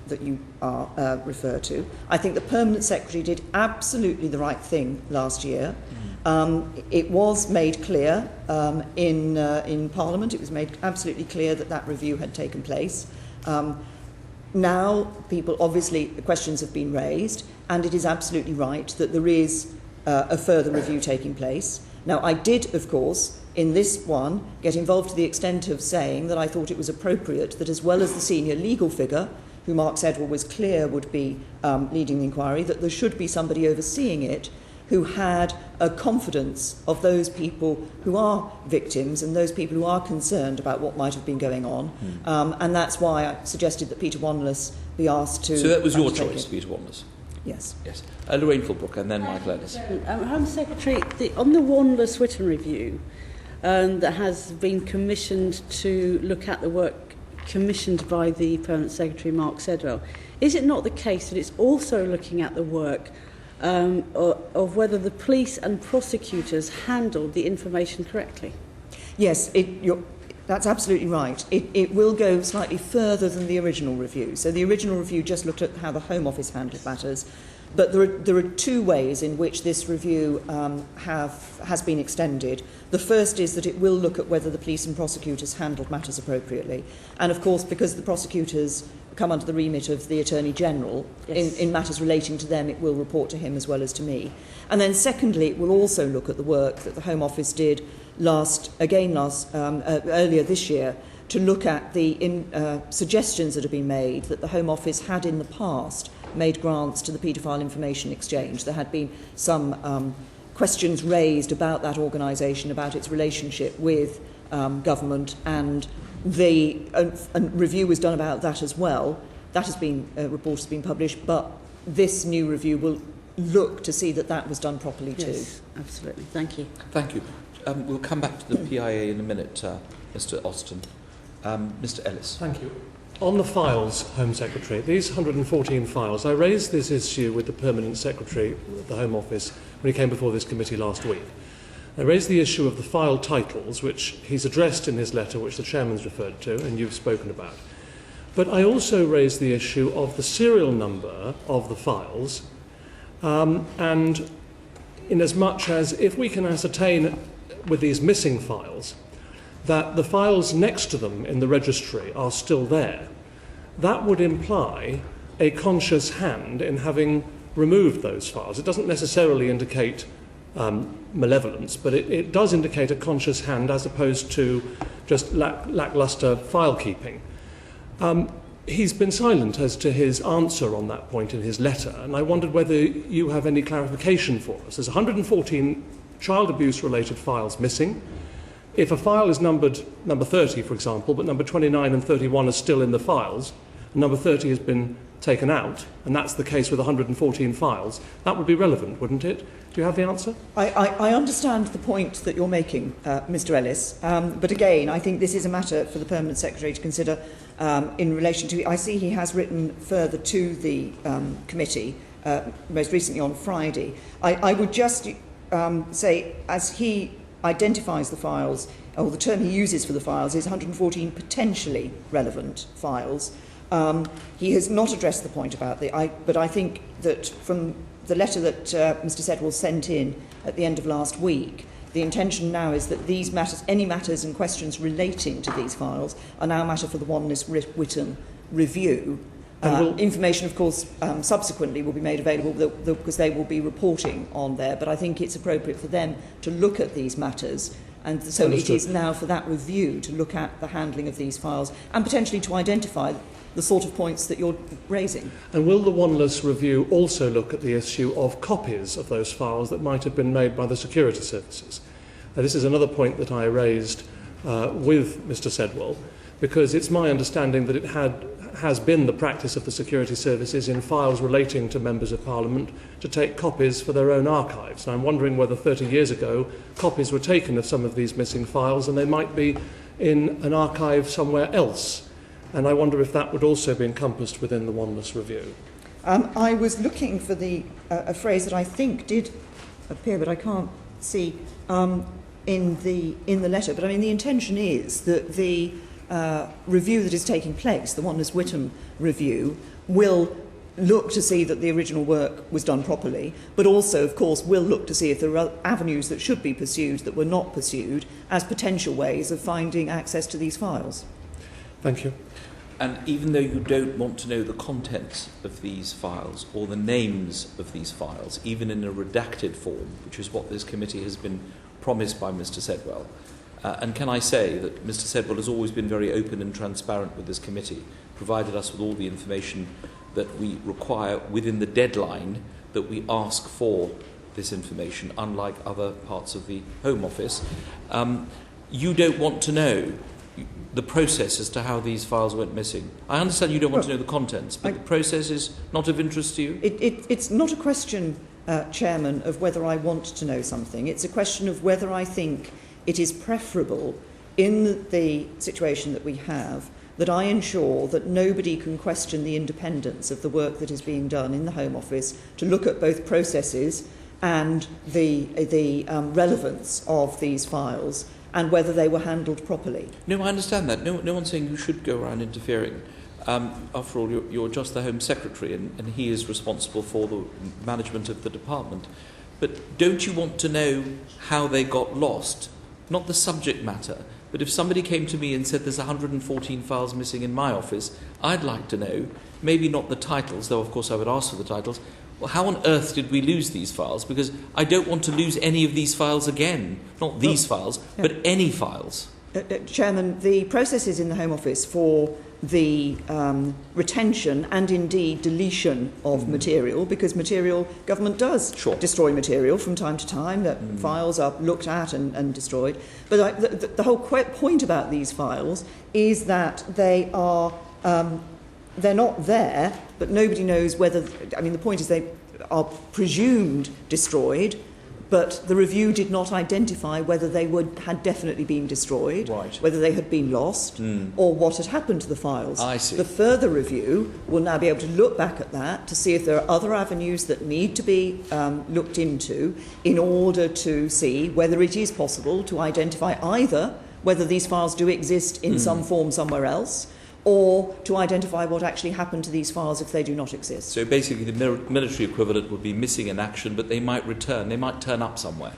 are refer to. I think the Permanent Secretary did absolutely the right thing last year. It was made clear in Parliament. It was made absolutely clear that that review had taken place. Now, the questions have been raised, and it is absolutely right that there is a further review taking place. Now, I did, of course, in this one, get involved to the extent of saying that I thought it was appropriate that, as well as the senior legal figure, who Mark Sedwill was clear would be leading the inquiry, that there should be somebody overseeing it who had a confidence of those people who are victims and those people who are concerned about what might have been going on. And that's why I suggested that Peter Wanless be asked to... So that was your choice, Peter Wanless? Yes. Yes. Lorraine Fulbrook and then Michael Ellis. Home Secretary, on the Wanless-Whitton review that has been commissioned to look at the work commissioned by the Permanent Secretary, Mark Sedwill, is it not the case that it's also looking at the work of whether the police and prosecutors handled the information correctly? Yes, that's absolutely right. It will go slightly further than the original review. So the original review just looked at how the Home Office handled matters, but there are two ways in which this review has been extended. The first is that it will look at whether the police and prosecutors handled matters appropriately. And of course, because the prosecutors come under the remit of the Attorney General, yes, in matters relating to them, it will report to him as well as to me. And then secondly, it will also look at the work that the Home Office did earlier this year, to look at the suggestions that have been made that the Home Office had in the past made grants to the Paedophile Information Exchange. There had been some questions raised about that organisation, about its relationship with government, and a review was done about that as well. That has been, a report has been published, but this new review will look to see that that was done properly too. Yes, absolutely. Thank you. Thank you. We'll come back to the PIA in a minute, Mr. Austin. Mr. Ellis. Thank you. On the files, Home Secretary, these 114 files, I raised this issue with the Permanent Secretary of the Home Office when he came before this committee last week. I raised the issue of the file titles, which he's addressed in his letter, which the Chairman's referred to, and you've spoken about. But I also raised the issue of the serial number of the files, and in as much as if we can ascertain with these missing files that the files next to them in the registry are still there, that would imply a conscious hand in having removed those files. It doesn't necessarily indicate malevolence, but it does indicate a conscious hand as opposed to just lackluster file keeping. He's been silent as to his answer on that point in his letter, and I wondered whether you have any clarification for us. There's 114 child abuse-related files missing. If a file is numbered number 30, for example, but number 29 and 31 are still in the files, and number 30 has been taken out, and that's the case with 114 files, that would be relevant, wouldn't it? Do you have the answer? I understand the point that you're making, Mr. Ellis, but again, I think this is a matter for the Permanent Secretary to consider in relation to... I see he has written further to the committee, most recently on Friday. I would just say, as he identifies the files, or the term he uses for the files is 114 potentially relevant files. He has not addressed the point about but I think that from the letter that Mr. Sedwill sent in at the end of last week, the intention now is that these matters, any matters and questions relating to these files, are now matter for the Wanless-Whitton review. Information, of course, subsequently will be made available because they will be reporting on there, but I think it's appropriate for them to look at these matters And so Understood. it is now for that review to look at the handling of these files and potentially to identify the sort of points that you're raising. And will the Wanless review also look at the issue of copies of those files that might have been made by the security services? This is another point that I raised with Mr. Sedwell, because it's my understanding that it has been the practice of the security services in files relating to members of Parliament to take copies for their own archives. And I'm wondering whether 30 years ago copies were taken of some of these missing files and they might be in an archive somewhere else. And I wonder if that would also be encompassed within the Wanless review. I was looking for a phrase that I think did appear, but I can't see in the letter. But I mean, the intention is that the review that is taking place, the Wanless-Whittam review, will look to see that the original work was done properly, but also, of course, will look to see if there are avenues that should be pursued that were not pursued as potential ways of finding access to these files. Thank you. And even though you don't want to know the contents of these files or the names of these files, even in a redacted form, which is what this committee has been promised by Mr. Sedwell, and can I say that Mr. Sedwell has always been very open and transparent with this committee, provided us with all the information that we require within the deadline that we ask for this information, unlike other parts of the Home Office. You don't want to know the process as to how these files went missing. I understand you don't want to know the contents, but the process is not of interest to you? It's not a question, Chairman, of whether I want to know something. It's a question of whether I think it is preferable in the situation that we have that I ensure that nobody can question the independence of the work that is being done in the Home Office to look at both processes and the relevance of these files and whether they were handled properly. No, I understand that. No one's saying you should go around interfering. After all, you're just the Home Secretary and he is responsible for the management of the department. But don't you want to know how they got lost? Not the subject matter, but if somebody came to me and said there's 114 files missing in my office, I'd like to know, maybe not the titles, though of course I would ask for the titles, well, how on earth did we lose these files? Because I don't want to lose any of these files again. Not these files, but any files. Chairman, the processes in the Home Office for the retention and indeed deletion of material, because government does destroy material from time to time, that files are looked at and destroyed. But the whole point about these files is that they are, they're not there, but nobody knows whether, I mean, the point is they are presumed destroyed, but the review did not identify whether they had definitely been destroyed, whether they had been lost, or what had happened to the files. I see. The further review will now be able to look back at that to see if there are other avenues that need to be looked into in order to see whether it is possible to identify either whether these files do exist in some form somewhere else, or to identify what actually happened to these files if they do not exist. So basically the military equivalent would be missing in action, but they might return, they might turn up somewhere.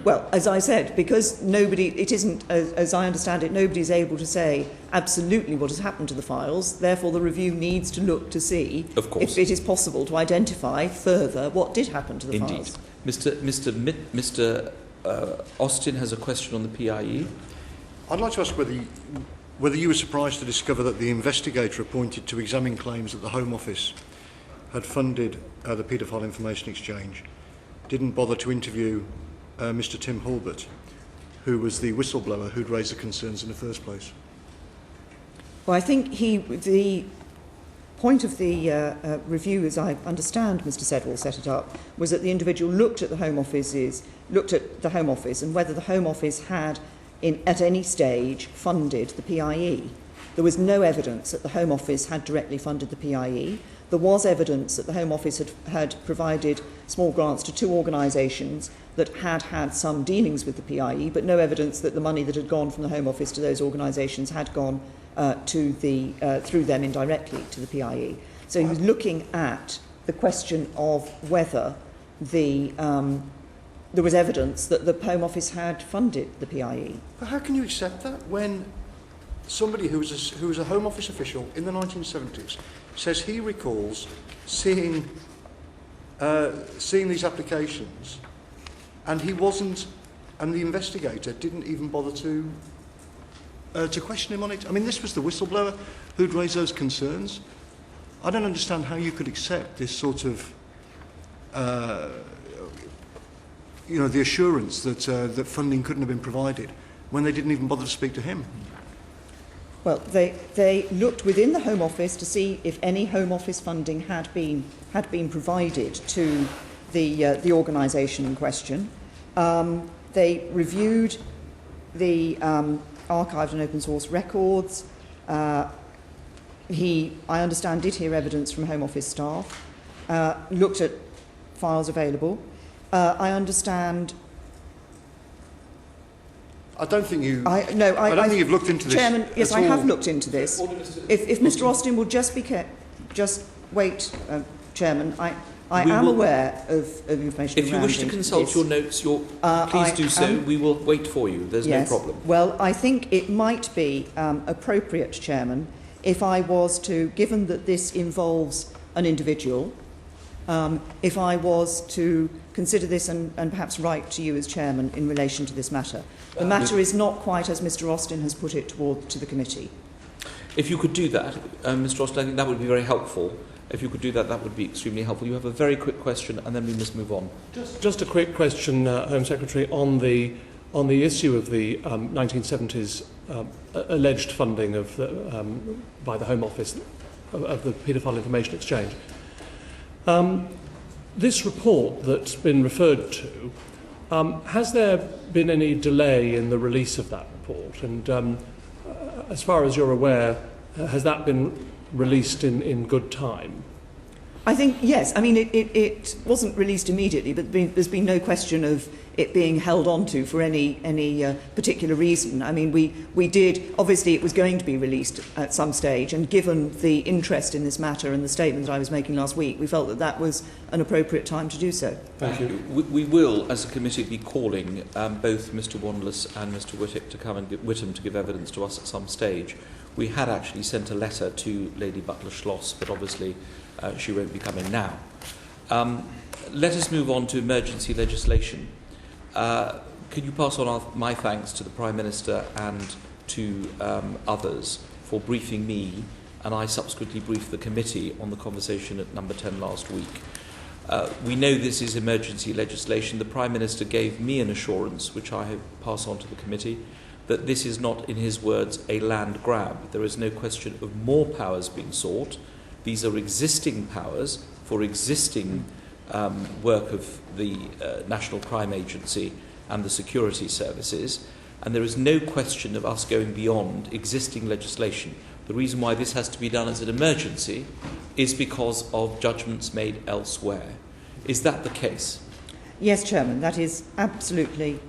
Well, as I said, because it isn't, as I understand it, nobody's able to say absolutely what has happened to the files, therefore the review needs to look to see if it is possible to identify further what did happen to the files. Indeed. Mr. Austin has a question on the PIE. I'd like to ask whether you were surprised to discover that the investigator appointed to examine claims that the Home Office had funded the paedophile information exchange didn't bother to interview Mr. Tim Hulbert, who was the whistleblower who'd raised the concerns in the first place. Well, I think the point of the review, as I understand Mr. Sedwell set it up, was that the individual looked at the Home Office and whether the Home Office had at any stage funded the PIE. There was no evidence that the Home Office had directly funded the PIE. There was evidence that the Home Office had provided small grants to two organisations that had some dealings with the PIE, but no evidence that the money that had gone from the Home Office to those organisations had gone through them indirectly to the PIE. So he was looking at the question of whether there was evidence that the Home Office had funded the PIE. But how can you accept that when somebody who was a Home Office official in the 1970s says he recalls seeing these applications and he wasn't and the investigator didn't even bother to question him on it. I mean, this was the whistleblower who'd raised those concerns. I don't understand how you could accept this sort of, the assurance that that funding couldn't have been provided when they didn't even bother to speak to him. Well, they looked within the Home Office to see if any Home Office funding had been provided to the organisation in question. They reviewed the archived and open source records. He, I understand, did hear evidence from Home Office staff, looked at files available. I understand. I don't think you. I don't think you've looked into this. Chairman, yes, I all. have looked into this. If Mr. Austin will just wait, Chairman, I am aware of information. If you wish to consult this. your notes, please do so. We will wait for you. There's no problem. Well, I think it might be appropriate, Chairman, if I was to, given that this involves an individual, if I was to consider this and perhaps write to you as Chairman in relation to this matter. The matter is not quite as Mr. Austin has put it to the committee. If you could do that, Mr. Austin, I think that would be very helpful. If you could do that, that would be extremely helpful. You have a very quick question, and then we must move on. Just a quick question, Home Secretary, on the issue of the 1970s alleged funding of by the Home Office of the Paedophile Information Exchange. This report that's been referred to, has there been any delay in the release of that report? And as far as you're aware, has that been released in good time? I think, yes. I mean, it wasn't released immediately, but there's been no question of it being held onto for any particular reason. I mean, we did, obviously it was going to be released at some stage, and given the interest in this matter and the statement that I was making last week, we felt that that was an appropriate time to do so. Thank you. We will, as a committee, be calling both Mr. Wanless and Mr. Whittam to give evidence to us at some stage. We had actually sent a letter to Lady Butler-Schloss, but obviously she won't be coming now. Let us move on to emergency legislation. Could you pass on my thanks to the Prime Minister and to others for briefing me, and I subsequently briefed the committee on the conversation at number 10 last week. We know this is emergency legislation. The Prime Minister gave me an assurance, which I have passed on to the committee, that this is not, in his words, a land grab. There is no question of more powers being sought. These are existing powers for existing work of the National Crime Agency and the security services, and there is no question of us going beyond existing legislation. The reason why this has to be done as an emergency is because of judgments made elsewhere. Is that the case? Yes, Chairman, that is absolutely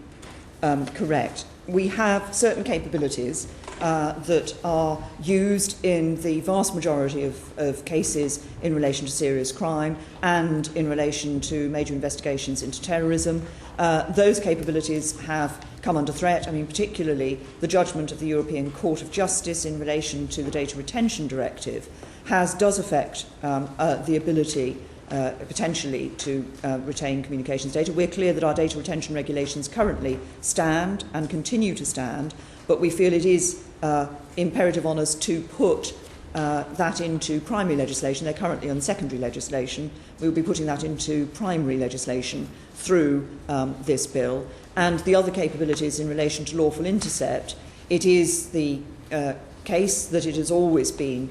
correct. We have certain capabilities that are used in the vast majority of cases in relation to serious crime and in relation to major investigations into terrorism. Those capabilities have come under threat. I mean, particularly the judgment of the European Court of Justice in relation to the Data Retention Directive does affect the ability potentially to retain communications data. We're clear that our data retention regulations currently stand and continue to stand, but we feel it is imperative on us to put that into primary legislation. They're currently on secondary legislation. We'll be putting that into primary legislation through this bill. And the other capabilities in relation to lawful intercept, it is the case that it has always been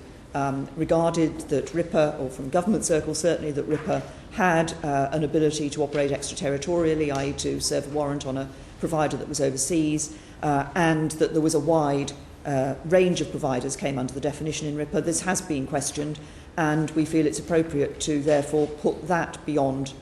regarded that RIPA, or from government circles certainly, that RIPA had an ability to operate extraterritorially, i.e. to serve a warrant on a provider that was overseas, and that there was a wide range of providers came under the definition in RIPA. This has been questioned, and we feel it's appropriate to therefore put that beyond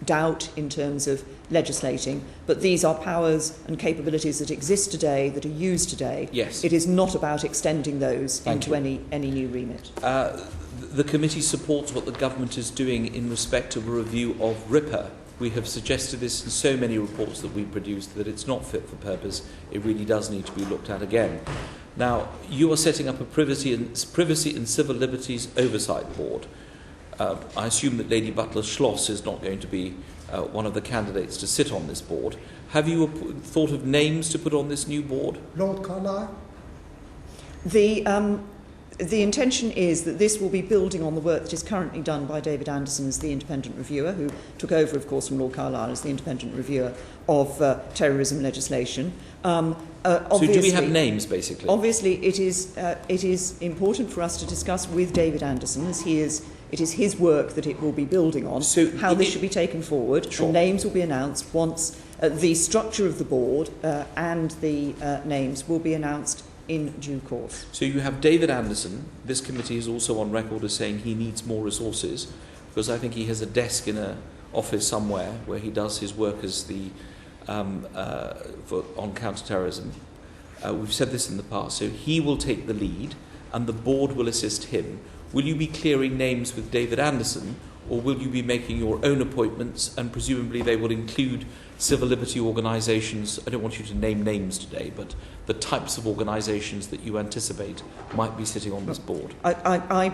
doubt in terms of legislating. But these are powers and capabilities that exist today, that are used today. Yes. It is not about extending those into any new remit. The committee supports what the government is doing in respect of a review of RIPA. We have suggested this in so many reports that we produced that it's not fit for purpose. It really does need to be looked at again. Now, you are setting up a Privacy and Civil Liberties Oversight Board. I assume that Lady Butler Schloss is not going to be one of the candidates to sit on this board. Have you thought of names to put on this new board? Lord Carlisle? The intention is that this will be building on the work that is currently done by David Anderson as the independent reviewer, who took over, of course, from Lord Carlisle as the independent reviewer of terrorism legislation. So do we have names, basically? Obviously, it is important for us to discuss with David Anderson, as it is his work that it will be building on, so how this should be taken forward. Sure. And names will be announced once the structure of the board and the names will be announced in due course. So you have David Anderson. This committee is also on record as saying he needs more resources, because I think he has a desk in an office somewhere where he does his work as the on counter-terrorism. We've said this in the past. So he will take the lead and the board will assist him. Will you be clearing names with David Anderson, or will you be making your own appointments, and presumably they will include civil liberty organisations? I don't want you to name names today, but the types of organisations that you anticipate might be sitting on this board. I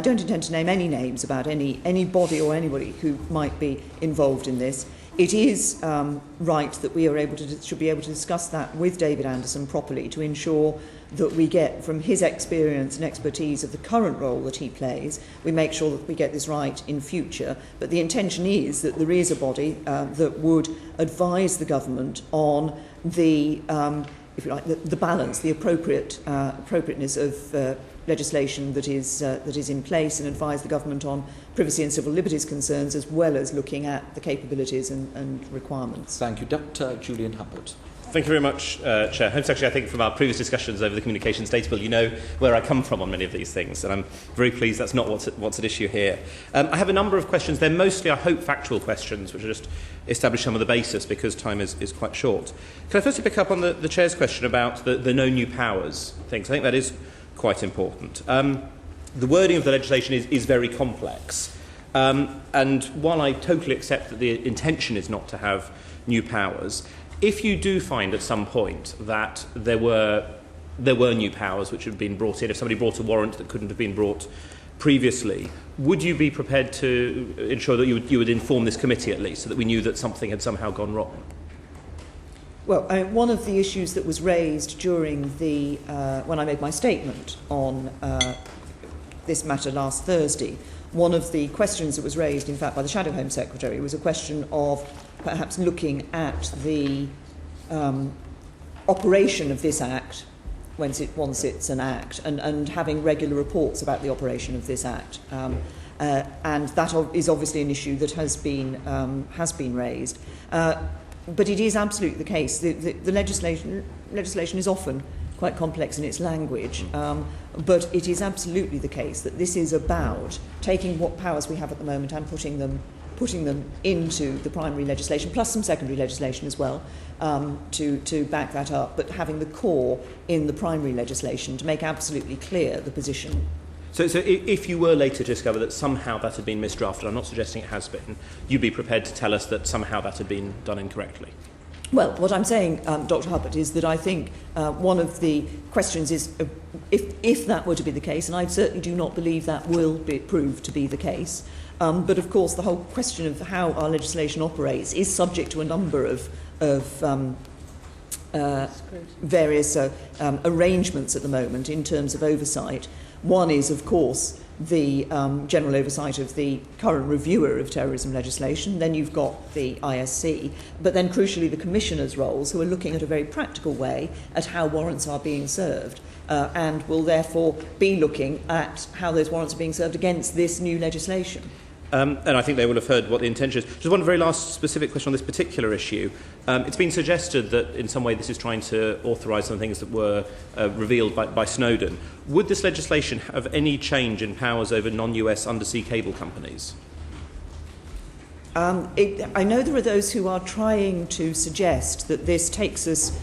don't intend to name any names about any body or anybody who might be involved in this. It is right that we are should be able to discuss that with David Anderson properly to ensure that we get from his experience and expertise of the current role that he plays, we make sure that we get this right in future. But the intention is that there is a body that would advise the government on the, if you like, the balance, the appropriateness of legislation that is in place, and advise the government on privacy and civil liberties concerns, as well as looking at the capabilities and requirements. Thank you. Dr. Julian Hubbard. Thank you very much, Chair. Home Secretary, I think from our previous discussions over the Communications Data Bill, you know where I come from on many of these things, and I'm very pleased that's not what's at issue here. I have a number of questions. They're mostly, I hope, factual questions, which are just establish some of the basis because time is quite short. Can I firstly pick up on the Chair's question about the no new powers things? I think that is quite important. The wording of the legislation is very complex. And while I totally accept that the intention is not to have new powers, if you do find at some point that there were new powers which had been brought in, if somebody brought a warrant that couldn't have been brought previously, would you be prepared to ensure that you would inform this committee at least, so that we knew that something had somehow gone wrong? Well, one of the issues that was raised during the when I made my statement on this matter last Thursday, one of the questions that was raised, in fact, by the Shadow Home Secretary, was a question of perhaps looking at the operation of this Act once it's an Act, and having regular reports about the operation of this Act. And that is obviously an issue that has been raised. But it is absolutely the case. The legislation is often quite complex in its language, but it is absolutely the case that this is about taking what powers we have at the moment and putting them into the primary legislation, plus some secondary legislation as well, to back that up, but having the core in the primary legislation to make absolutely clear the position. So if you were later to discover that somehow that had been misdrafted, I'm not suggesting it has been, you'd be prepared to tell us that somehow that had been done incorrectly? Well, what I'm saying, Dr. Hubbard, is that I think one of the questions is if that were to be the case, and I certainly do not believe that will prove to be the case, but of course the whole question of how our legislation operates is subject to a number of various arrangements at the moment in terms of oversight. One is, of course, the general oversight of the current reviewer of terrorism legislation. Then you've got the ISC, but then crucially the commissioners' roles, who are looking at a very practical way at how warrants are being served, and will therefore be looking at how those warrants are being served against this new legislation. And I think they will have heard what the intention is. Just one very last specific question on this particular issue. It's been suggested that in some way this is trying to authorise some things that were revealed by Snowden. Would this legislation have any change in powers over non-US undersea cable companies? I know there are those who are trying to suggest that this takes us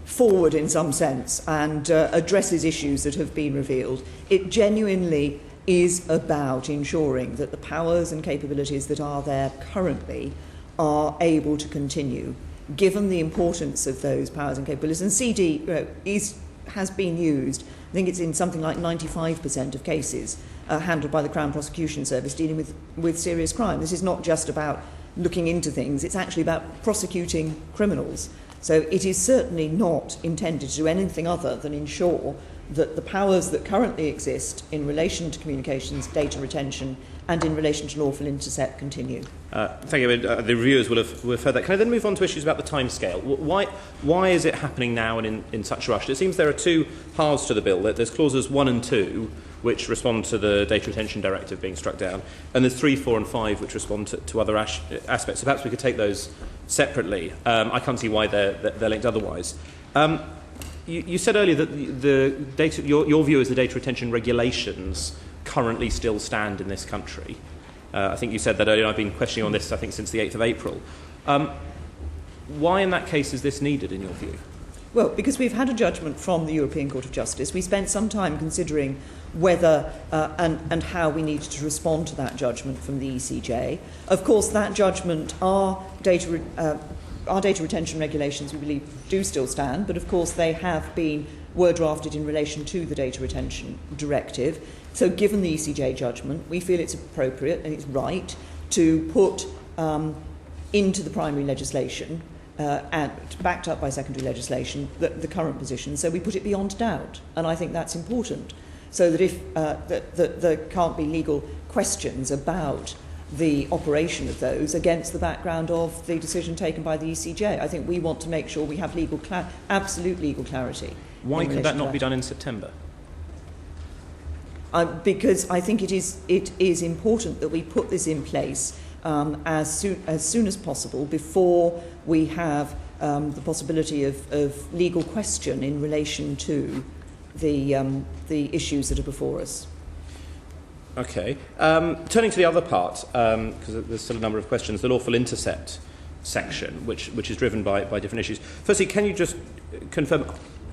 forward in some sense and addresses issues that have been revealed. It genuinely is about ensuring that the powers and capabilities that are there currently are able to continue, given the importance of those powers and capabilities. And CD has been used I think it's in something like 95% of cases handled by the Crown Prosecution Service dealing with serious crime. This is not just about looking into things, it's actually about prosecuting criminals. So it is certainly not intended to do anything other than ensure that the powers that currently exist in relation to communications, data retention, and in relation to lawful intercept continue. Thank you. The reviewers will have heard that. Can I then move on to issues about the timescale? Why is it happening now and in such a rush? It seems there are two halves to the bill. There's clauses 1 and 2, which respond to the Data Retention Directive being struck down, and there's 3, 4 and 5, which respond to other aspects. So perhaps we could take those separately. I can't see why they're linked otherwise. You said earlier that the data, your view is the data retention regulations currently still stand in this country. I think you said that earlier. I've been questioning on this, I think, since the 8th of April. Why, in that case, is this needed, in your view? Well, because we've had a judgment from the European Court of Justice. We spent some time considering whether and how we needed to respond to that judgment from the ECJ. Of course, that judgment, our data retention regulations, we believe, do still stand, but of course they were drafted in relation to the Data Retention Directive. So given the ECJ judgment, we feel it's appropriate and it's right to put into the primary legislation and backed up by secondary legislation the current position. So we put it beyond doubt, and I think that's important, so that if there can't be legal questions about the operation of those against the background of the decision taken by the ECJ. I think we want to make sure we have absolute legal clarity. Why could that not be done in September? Because I think it is important that we put this in place as soon as possible before we have the possibility of legal question in relation to the issues that are before us. Okay. Turning to the other part, because there's still a number of questions, the lawful intercept section, which is driven by different issues. Firstly, can you just confirm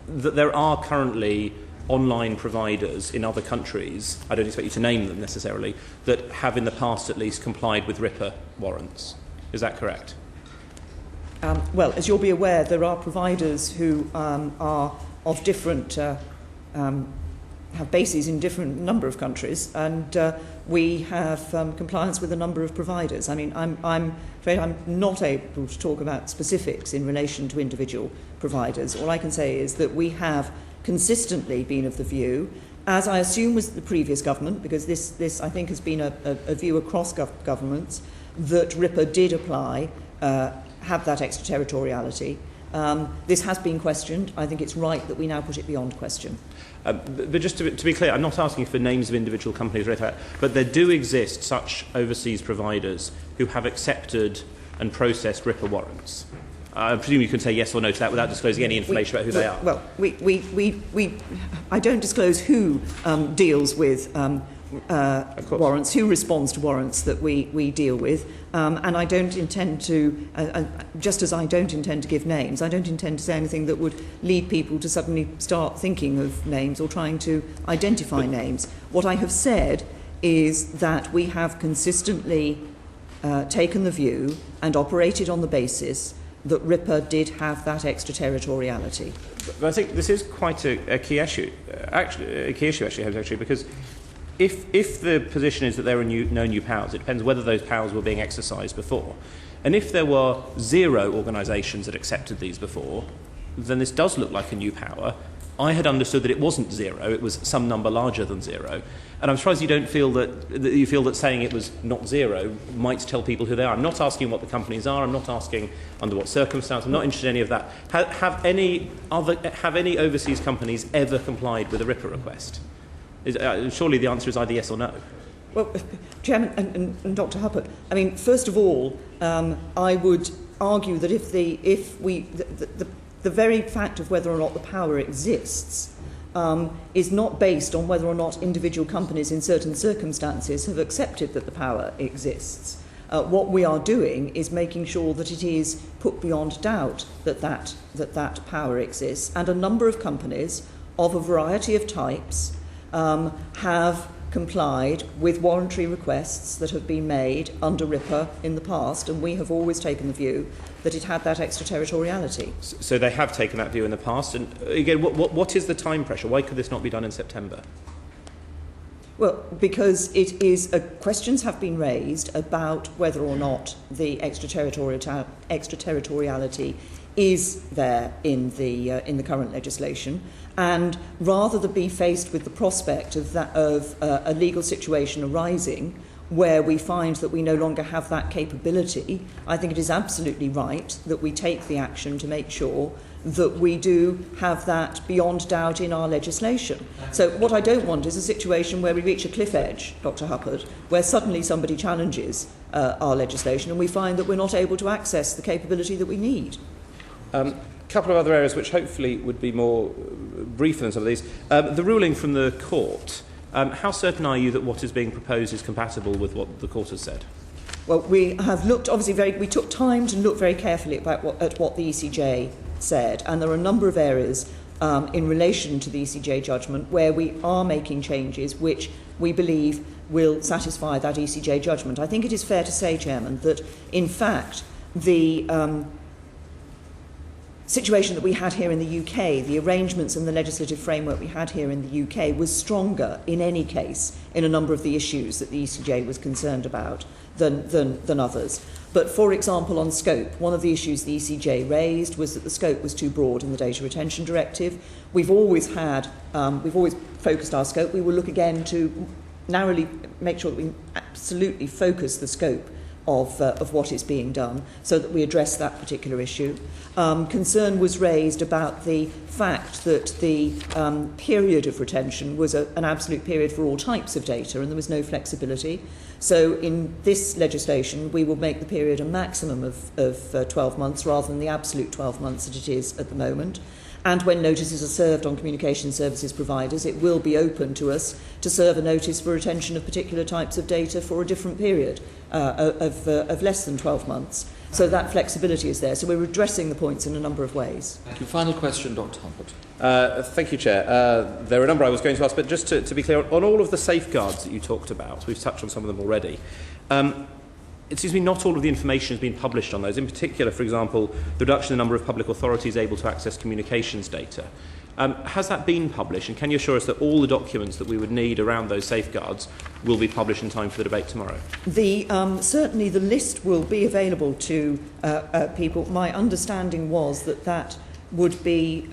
that there are currently online providers in other countries, I don't expect you to name them necessarily, that have in the past at least complied with RIPA warrants? Is that correct? Well, as you'll be aware, there are providers who are of different have bases in different number of countries, and we have compliance with a number of providers. I mean, I'm afraid I'm not able to talk about specifics in relation to individual providers. All I can say is that we have consistently been of the view, as I assume was the previous government, because this I think has been a view across governments, that RIPA did apply, have that extraterritoriality. This has been questioned. I think it's right that we now put it beyond question. But just to be clear, I'm not asking for names of individual companies or anything like that, but there do exist such overseas providers who have accepted and processed RIPA warrants. I presume you can say yes or no to that without disclosing any information about who they are. Well, I don't disclose who deals with warrants, who responds to warrants that we deal with, and I don't intend to, just as I don't intend to give names, I don't intend to say anything that would lead people to suddenly start thinking of names or trying to identify names. What I have said is that we have consistently taken the view and operated on the basis that RIPA did have that extraterritoriality. But I think this is quite a key issue, actually, because if the position is that there are no new powers, it depends whether those powers were being exercised before. And if there were 0 organisations that accepted these before, then this does look like a new power. I had understood that it wasn't 0, it was some number larger than 0. And I'm surprised you don't feel that you feel that saying it was not 0 might tell people who they are. I'm not asking what the companies are, I'm not asking under what circumstance, I'm not interested in any of that. Have any overseas companies ever complied with a RIPA request? Surely the answer is either yes or no. Well, Chairman and Dr. Huppert, I mean, first of all, I would argue that if the very fact of whether or not the power exists is not based on whether or not individual companies in certain circumstances have accepted that the power exists. What we are doing is making sure that it is put beyond doubt that power exists, and a number of companies of a variety of types have complied with voluntary requests that have been made under RIPA in the past, and we have always taken the view that it had that extraterritoriality. So they have taken that view in the past. And again, what is the time pressure? Why could this not be done in September? Well, because it is questions have been raised about whether or not the extraterritoriality is there in the current legislation, and rather than be faced with the prospect of a legal situation arising where we find that we no longer have that capability, I think it is absolutely right that we take the action to make sure that we do have that beyond doubt in our legislation. So what I don't want is a situation where we reach a cliff edge, Dr. Huppert, where suddenly somebody challenges our legislation and we find that we're not able to access the capability that we need. A couple of other areas which hopefully would be more brief than some of these. The ruling from the court. How certain are you that what is being proposed is compatible with what the court has said? Well, we have looked, obviously, we took time to look very carefully at what the ECJ said, and there are a number of areas in relation to the ECJ judgment where we are making changes which we believe will satisfy that ECJ judgment. I think it is fair to say, Chairman, that in fact the situation that we had here in the UK, the arrangements and the legislative framework we had here in the UK was stronger in any case in a number of the issues that the ECJ was concerned about than others. But for example, on scope, one of the issues the ECJ raised was that the scope was too broad in the Data Retention Directive. We've always focused our scope. We will look again to narrowly make sure that we absolutely focus the scope of what is being done so that we address that particular issue. Concern was raised about the fact that the period of retention was an absolute period for all types of data and there was no flexibility. So in this legislation we will make the period a maximum of 12 months rather than the absolute 12 months that it is at the moment. And when notices are served on communication services providers, it will be open to us to serve a notice for retention of particular types of data for a different period of less than 12 months. So that flexibility is there. So we're addressing the points in a number of ways. Thank you. Final question, Dr. Huppert. Thank you, Chair. There are a number I was going to ask, but just to be clear, on all of the safeguards that you talked about, we've touched on some of them already. It seems to me not all of the information has been published on those. In particular, for example, the reduction in the number of public authorities able to access communications data. Has that been published? And can you assure us that all the documents that we would need around those safeguards will be published in time for the debate tomorrow? Certainly the list will be available to people. My understanding was that would be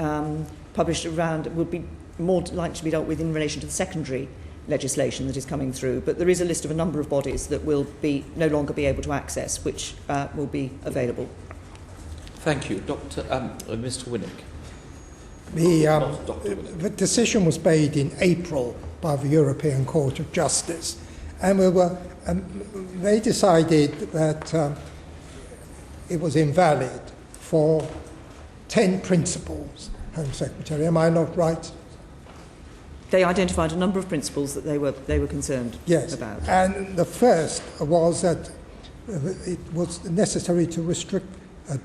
published would be more likely to be dealt with in relation to the secondary legislation that is coming through, but there is a list of a number of bodies that will no longer be able to access, which will be available. Thank you. Mr. Winnick. The decision was made in April by the European Court of Justice, and they decided that it was invalid for 10 principles, Home Secretary. Am I not right? They identified a number of principles that they were concerned about. Yes, and the first was that it was necessary to restrict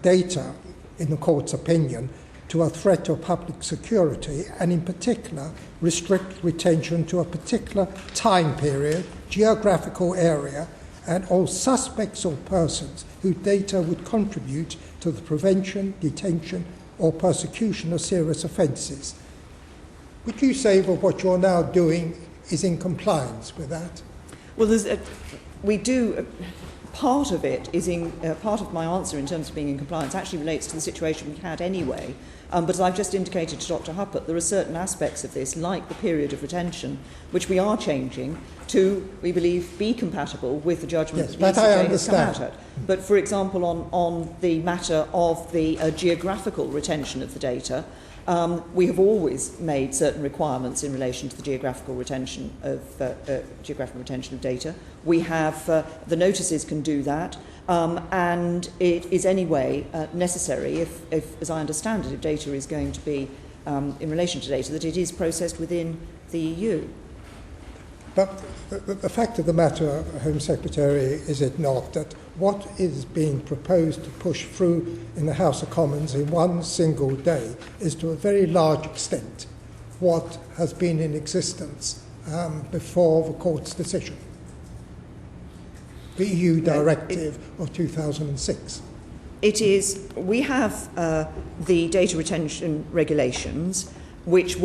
data, in the court's opinion, to a threat to public security, and in particular restrict retention to a particular time period, geographical area, and all suspects or persons whose data would contribute to the prevention, detention, or persecution of serious offences. Would you say that what you're now doing is in compliance with that? Well, part of it is part of my answer in terms of being in compliance actually relates to the situation we had anyway. But as I've just indicated to Dr. Huppert, there are certain aspects of this, like the period of retention, which we are changing to, we believe, be compatible with the judgment that the ECJ has come out at. But, for example, on the matter of the geographical retention of the data, we have always made certain requirements in relation to the geographical retention of data. We have the notices can do that, and it is anyway necessary, if, as I understand it, if data is going to be in relation to data, that it is processed within the EU. But the fact of the matter, Home Secretary, is it not that what is being proposed to push through in the House of Commons in one single day is to a very large extent what has been in existence before the court's decision? The EU directive of 2006. It is, we have the data retention regulations, which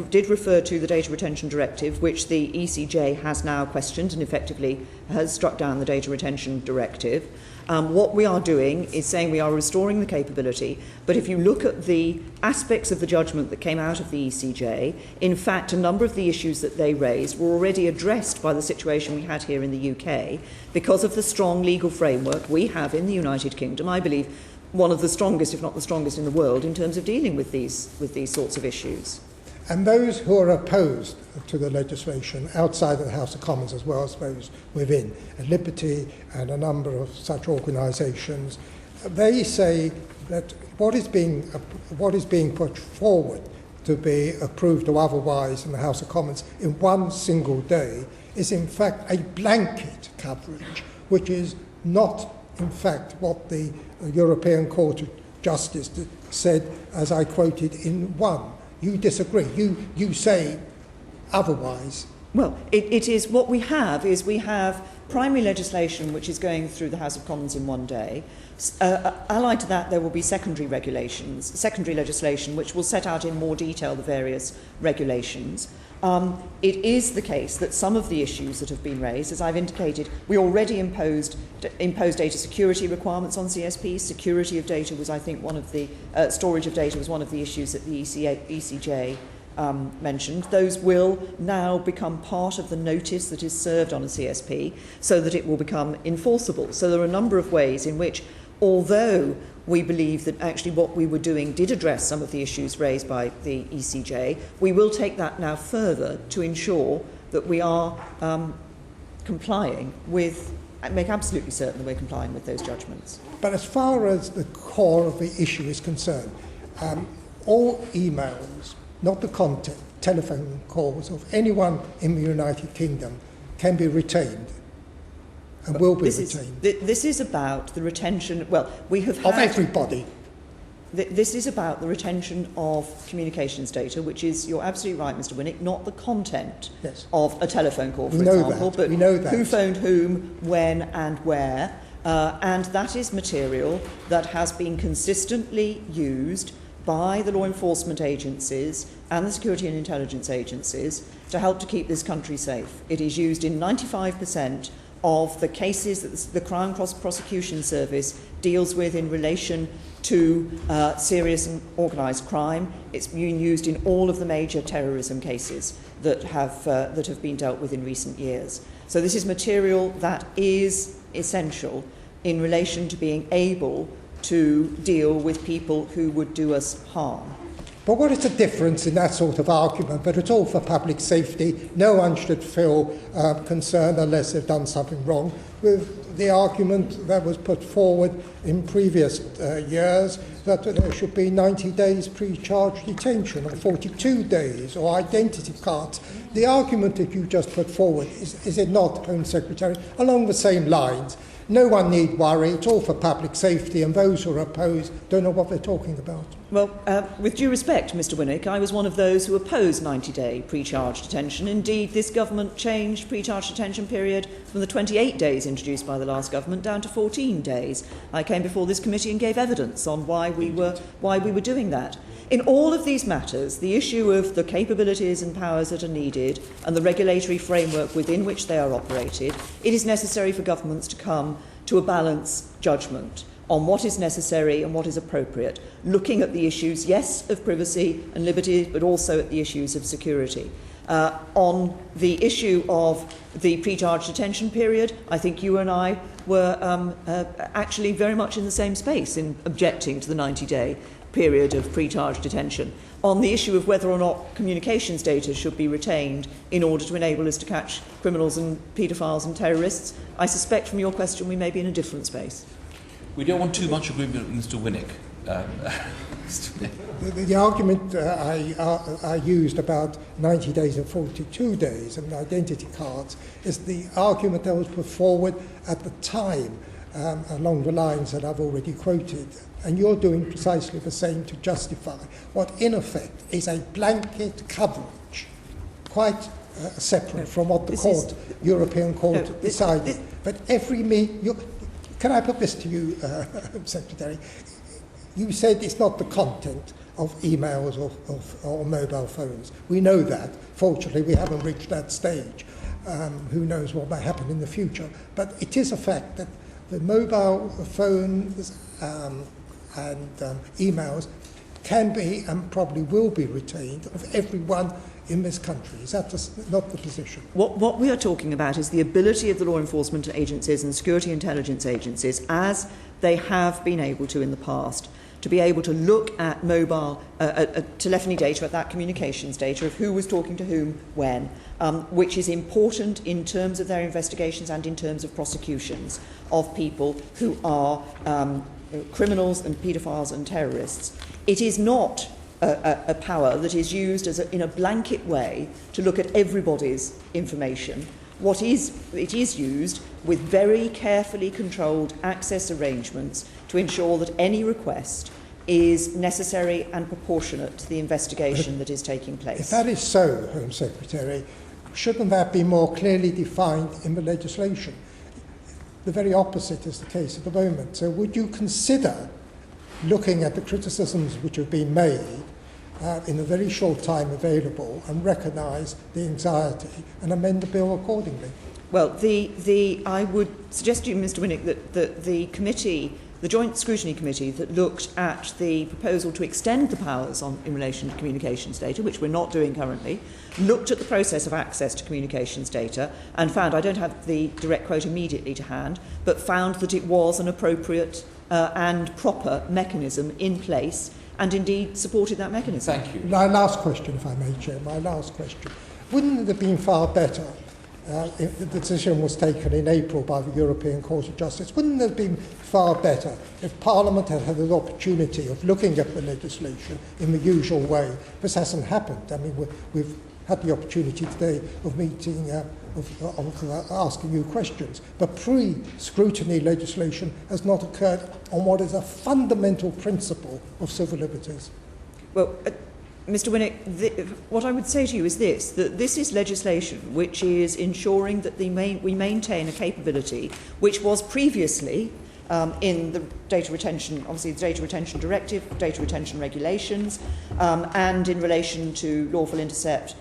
did refer to the data retention directive, which the ECJ has now questioned and effectively has struck down the data retention directive. What we are doing is saying we are restoring the capability, but if you look at the aspects of the judgment that came out of the ECJ, in fact, a number of the issues that they raised were already addressed by the situation we had here in the UK because of the strong legal framework we have in the United Kingdom. I believe one of the strongest, if not the strongest in the world, in terms of dealing with these sorts of issues. And those who are opposed to the legislation outside of the House of Commons as well as those within, Liberty and a number of such organisations, they say that what is being put forward to be approved or otherwise in the House of Commons in one single day is in fact a blanket coverage, which is not in fact what the European Court of Justice said, as I quoted, in one. You disagree. You say otherwise. Well, it is what we have is we have primary legislation which is going through the House of Commons in one day. Allied to that, there will be secondary legislation which will set out in more detail the various regulations. It is the case that some of the issues that have been raised, as I've indicated, we already imposed data security requirements on CSP. Security of data was, I think, one of the storage of data was one of the issues that the ECJ mentioned. Those will now become part of the notice that is served on a CSP so that it will become enforceable. So there are a number of ways in which, although we believe that actually what we were doing did address some of the issues raised by the ECJ, we will take that now further to ensure that we are complying with, make absolutely certain that we're complying with those judgments. But as far as the core of the issue is concerned, all emails, not the content, telephone calls of anyone in the United Kingdom can be retained and will be retained. This is about the retention, well, we have had... Of everybody. This is about the retention of communications data, which is, you're absolutely right, Mr. Winnick, not the content of a telephone call, for example, but who phoned whom, when and where. And that is material that has been consistently used by the law enforcement agencies and the security and intelligence agencies to help to keep this country safe. It is used in 95% of the cases that the Crown Prosecution Service deals with in relation to serious and organised crime. It's been used in all of the major terrorism cases that have been dealt with in recent years. So this is material that is essential in relation to being able to deal with people who would do us harm. But what is the difference in that sort of argument? But it's all for public safety. No one should feel concerned unless they've done something wrong. With the argument that was put forward in previous years that there should be 90 days pre-charge detention or 42 days or identity cards. The argument that you just put forward, is it not, Home Secretary, along the same lines? No one need worry, it's all for public safety, and those who are opposed don't know what they're talking about. Well, with due respect, Mr. Winnick, I was one of those who opposed 90-day pre-charge detention. Indeed, this government changed pre-charge detention period from the 28 days introduced by the last government down to 14 days. I came before this committee and gave evidence on why we were doing that. In all of these matters, the issue of the capabilities and powers that are needed and the regulatory framework within which they are operated, it is necessary for governments to come to a balanced judgment on what is necessary and what is appropriate, looking at the issues, yes, of privacy and liberty, but also at the issues of security. On the issue of the pre-charge detention period, I think you and I were actually very much in the same space in objecting to the 90-day period of pre-charge detention. On the issue of whether or not communications data should be retained in order to enable us to catch criminals and paedophiles and terrorists, I suspect from your question we may be in a different space. We don't want too much agreement with Mr. Winnick. The argument I used about 90 days and 42 days and identity cards is the argument that was put forward at the time along the lines that I've already quoted. And you're doing precisely the same to justify what in effect is a blanket coverage, quite separate from what the European Court decided. But every can I put this to you, Secretary? You said it's not the content of emails or mobile phones. We know that. Fortunately, we haven't reached that stage. Who knows what might happen in the future. But it is a fact that the mobile phones and emails can be and probably will be retained of everyone in this country. Is that not the position? What we are talking about is the ability of the law enforcement agencies and security intelligence agencies, as they have been able to in the past, to be able to look at mobile telephony data, at that communications data of who was talking to whom when, which is important in terms of their investigations and in terms of prosecutions of people who are criminals and paedophiles and terrorists. It is not a power that is used in a blanket way to look at everybody's information. It is used with very carefully controlled access arrangements to ensure that any request is necessary and proportionate to the investigation that is taking place. If that is so, Home Secretary, shouldn't that be more clearly defined in the legislation? The very opposite is the case at the moment. So would you consider looking at the criticisms which have been made in the very short time available and recognise the anxiety and amend the bill accordingly? Well, I would suggest to you, Mr. Winnick, that the committee, the Joint Scrutiny Committee that looked at the proposal to extend the powers in relation to communications data, which we're not doing currently, looked at the process of access to communications data and found, I don't have the direct quote immediately to hand, but found that it was an appropriate and proper mechanism in place, and indeed supported that mechanism. Thank you. My last question, if I may, Chair, my last question. Wouldn't it have been far better if the decision was taken in April by the European Court of Justice? Wouldn't it have been far better if Parliament had had an opportunity of looking at the legislation in the usual way? This hasn't happened. I mean, we've had the opportunity today of meeting, of asking you questions, but pre-scrutiny legislation has not occurred on what is a fundamental principle of civil liberties. Well, Mr. Winnick, what I would say to you is this, that this is legislation which is ensuring that we maintain a capability which was previously in the data retention, obviously the Data Retention Directive, Data Retention Regulations, and in relation to lawful intercept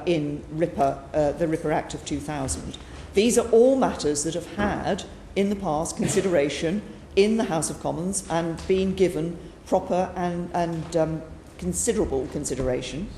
in RIPA, the RIPA Act of 2000. These are all matters that have had, in the past, consideration in the House of Commons and been given proper and considerable consideration.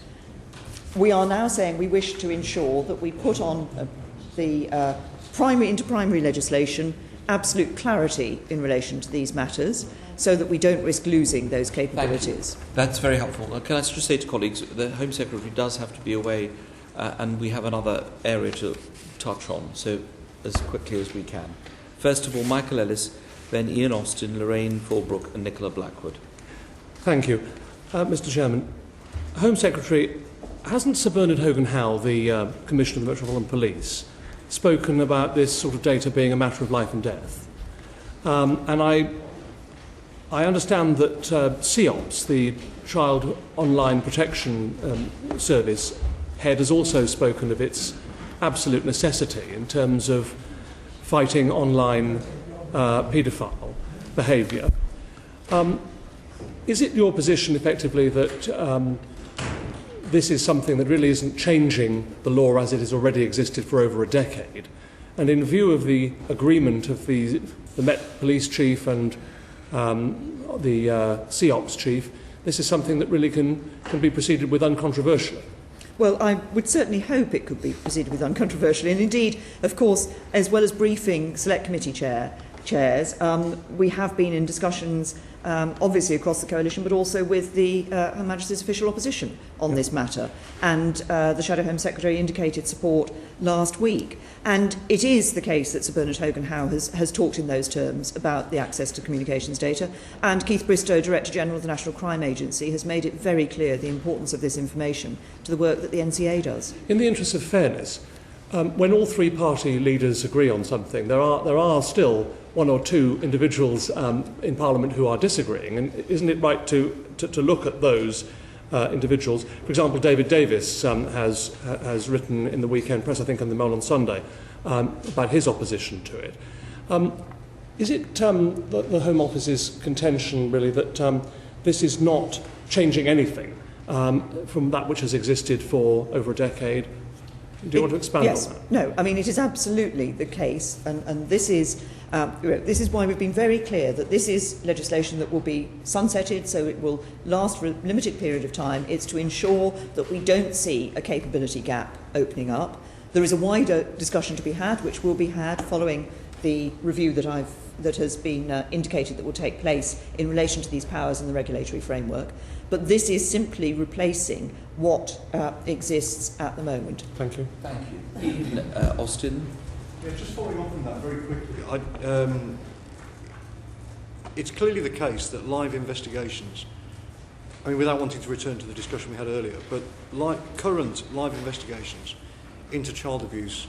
We are now saying we wish to ensure that we put on into primary legislation absolute clarity in relation to these matters so that we don't risk losing those capabilities. That's very helpful. Can I just say to colleagues, the Home Secretary does have to be away and we have another area to touch on, so as quickly as we can. First of all, Michael Ellis, then Ian Austin, Lorraine Fulbrook and Nicola Blackwood. Thank you. Mr. Chairman, Home Secretary, hasn't Sir Bernard Hogan-Howe, the Commissioner of the Metropolitan Police, spoken about this sort of data being a matter of life and death? And I understand that CEOPS, the Child Online Protection Service head, has also spoken of its absolute necessity in terms of fighting online paedophile behaviour. Is it your position, effectively, that this is something that really isn't changing the law as it has already existed for over a decade? And in view of the agreement of the Met Police Chief and the CEOPS Chief, this is something that really can be proceeded with uncontroversially? Well, I would certainly hope it could be proceeded with uncontroversially. And indeed, of course, as well as briefing select committee chairs, we have been in discussions obviously across the coalition, but also with the Her Majesty's official opposition on this matter. And the Shadow Home Secretary indicated support last week. And it is the case that Sir Bernard Hogan-Howe has talked in those terms about the access to communications data. And Keith Bristow, Director General of the National Crime Agency, has made it very clear the importance of this information to the work that the NCA does. In the interest of fairness, when all three party leaders agree on something, there are still one or two individuals in Parliament who are disagreeing, and isn't it right to look at those individuals. For example, David Davis has written in the Weekend Press, I think, on the Mail on Sunday, about his opposition to it. Is it the Home Office's contention, really, that this is not changing anything from that which has existed for over a decade? Do you want to expand on that? Yes. No, I mean, it is absolutely the case, and this is why we've been very clear that this is legislation that will be sunsetted, so it will last for a limited period of time. It's to ensure that we don't see a capability gap opening up. There is a wider discussion to be had, which will be had following the review that has been indicated that will take place in relation to these powers in the regulatory framework. But this is simply replacing what exists at the moment. Thank you. Thank you. Ian Austin. Yeah, just following on from that very quickly, it's clearly the case that live investigations, I mean, without wanting to return to the discussion we had earlier, but current live investigations into child abuse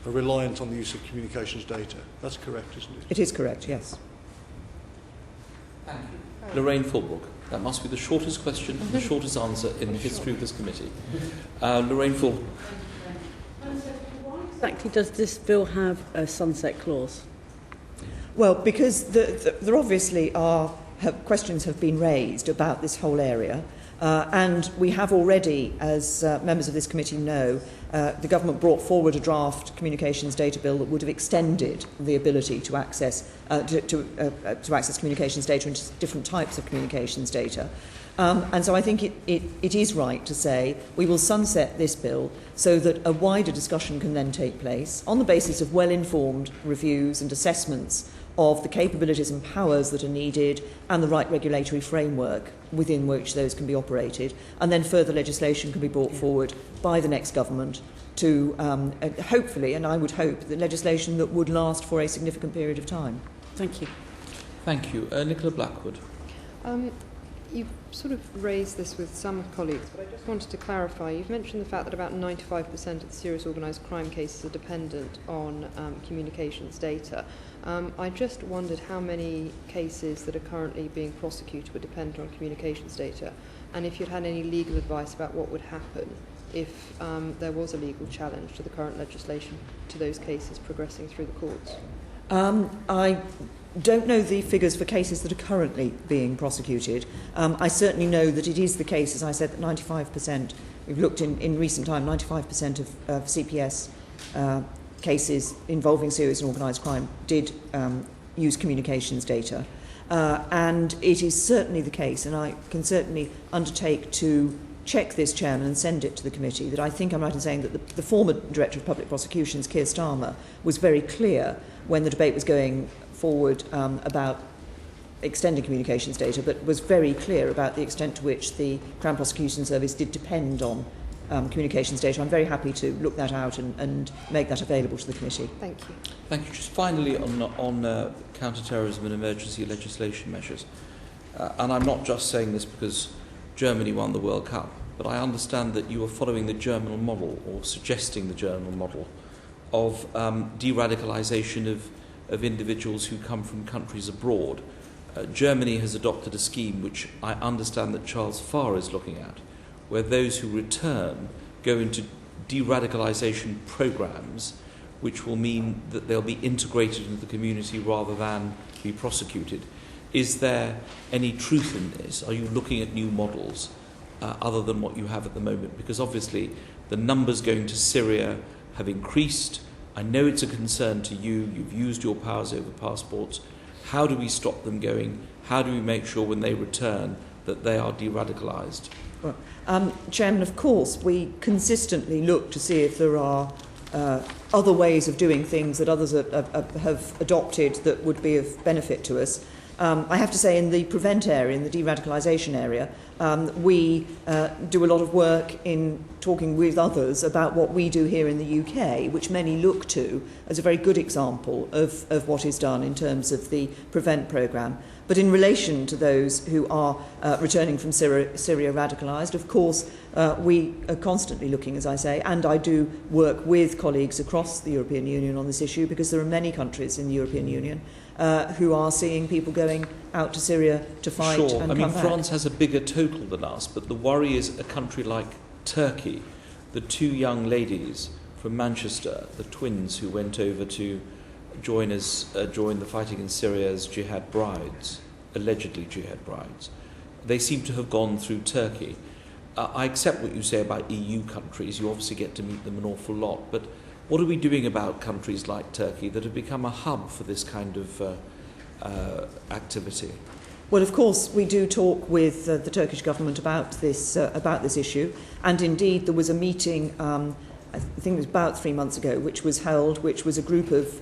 are reliant on the use of communications data. That's correct, isn't it? It is correct, yes. Thank you. Lorraine Fulbrook. That must be the shortest question and the shortest answer in the history of this committee. Lorraine Fulbrook. Why exactly does this bill have a sunset clause? Well, because there obviously questions have been raised about this whole area, and we have already, as members of this committee know, the government brought forward a draft communications data bill that would have extended the ability to access access communications data into different types of communications data. And so I think it is right to say we will sunset this bill so that a wider discussion can then take place on the basis of well-informed reviews and assessments of the capabilities and powers that are needed and the right regulatory framework within which those can be operated. And then further legislation can be brought forward by the next government to hopefully, and I would hope, the legislation that would last for a significant period of time. Thank you. Thank you. Nicola Blackwood. You've sort of raised this with some colleagues, but I just wanted to clarify. You've mentioned the fact that about 95% of the serious organised crime cases are dependent on communications data. I just wondered how many cases that are currently being prosecuted would depend on communications data, and if you'd had any legal advice about what would happen if there was a legal challenge to the current legislation to those cases progressing through the courts. I don't know the figures for cases that are currently being prosecuted. I certainly know that it is the case, as I said, that 95%, we've looked in recent time, 95% of CPS cases involving serious and organised crime did use communications data. And it is certainly the case, and I can certainly undertake to check this, Chairman, and send it to the committee, that I think I'm right in saying that the former Director of Public Prosecutions, Keir Starmer, was very clear when the debate was going forward about extending communications data, but was very clear about the extent to which the Crown Prosecution Service did depend on communications data. I'm very happy to look that out and make that available to the committee. Thank you. Thank you. Just finally on counter-terrorism and emergency legislation measures, and I'm not just saying this because Germany won the World Cup, but I understand that you are following the German model, or suggesting the German model, of de-radicalisation of individuals who come from countries abroad. Germany has adopted a scheme which I understand that Charles Farr is looking at, where those who return go into de-radicalisation programmes, which will mean that they'll be integrated into the community rather than be prosecuted. Is there any truth in this? Are you looking at new models other than what you have at the moment? Because obviously the numbers going to Syria have increased. I know it's a concern to you. You've used your powers over passports. How do we stop them going? How do we make sure when they return that they are de-radicalised? Well, Chairman, of course, we consistently look to see if there are other ways of doing things that others have adopted that would be of benefit to us. I have to say, in the prevent area, in the de-radicalisation area, we do a lot of work in talking with others about what we do here in the UK, which many look to as a very good example of what is done in terms of the prevent programme. But in relation to those who are returning from Syria radicalised, of course, we are constantly looking, as I say, and I do work with colleagues across the European Union on this issue, because there are many countries in the European Union who are seeing people going out to Syria to fight sure. and come back. France has a bigger total than us, but the worry is a country like Turkey. The two young ladies from Manchester, the twins who went over to join the fighting in Syria as jihad brides, allegedly jihad brides, they seem to have gone through Turkey. I accept what you say about EU countries. You obviously get to meet them an awful lot, but what are we doing about countries like Turkey that have become a hub for this kind of activity? Well, of course, we do talk with the Turkish government about this issue, and indeed there was a meeting, I think it was about 3 months ago, which was held, which was a group of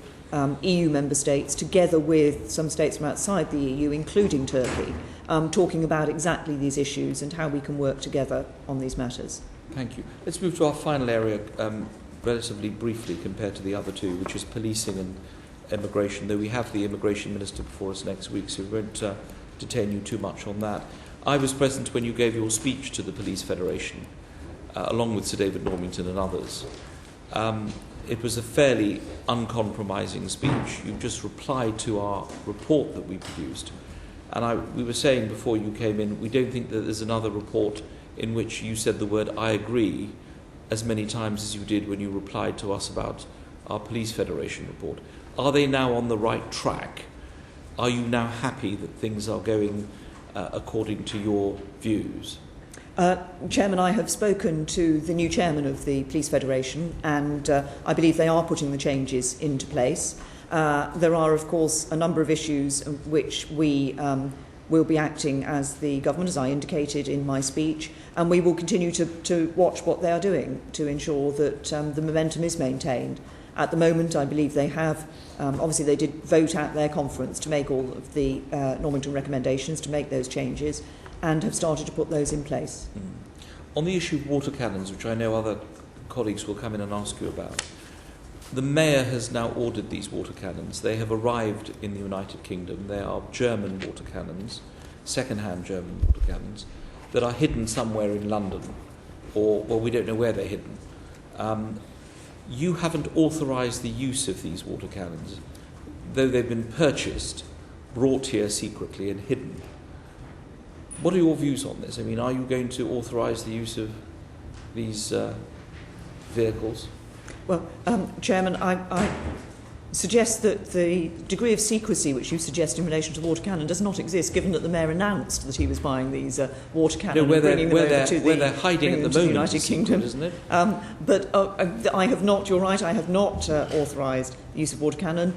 EU member states together with some states from outside the EU, including Turkey, talking about exactly these issues and how we can work together on these matters. Thank you. Let's move to our final area relatively briefly compared to the other two, which is policing and immigration, though we have the immigration minister before us next week, so we won't detain you too much on that. I was present when you gave your speech to the Police Federation, along with Sir David Normington and others. It was a fairly uncompromising speech. You just replied to our report that we produced. And we were saying before you came in, we don't think that there's another report in which you said the word "I agree" as many times as you did when you replied to us about our Police Federation report. Are they now on the right track? Are you now happy that things are going according to your views? Chairman, I have spoken to the new chairman of the Police Federation, and I believe they are putting the changes into place. There are, of course, a number of issues which we will be acting as the government, as I indicated in my speech, and we will continue to watch what they are doing to ensure that the momentum is maintained. At the moment, I believe they have, obviously they did vote at their conference to make all of the Normington recommendations, to make those changes, and have started to put those in place. On the issue of water cannons, which I know other colleagues will come in and ask you about, the Mayor has now ordered these water cannons. They have arrived in the United Kingdom. They are German water cannons, second-hand German water cannons, that are hidden somewhere in London, or, well, we don't know where they're hidden. You haven't authorised the use of these water cannons, though they've been purchased, brought here secretly and hidden. What are your views on this? I mean, are you going to authorise the use of these vehicles? Well, Chairman, I suggest that the degree of secrecy which you suggest in relation to the water cannon does not exist, given that the Mayor announced that he was buying these water cannons and bringing them over to they're hiding at the moment, United Kingdom. Isn't it? But I have not, you're right, I have not authorised the use of water cannon.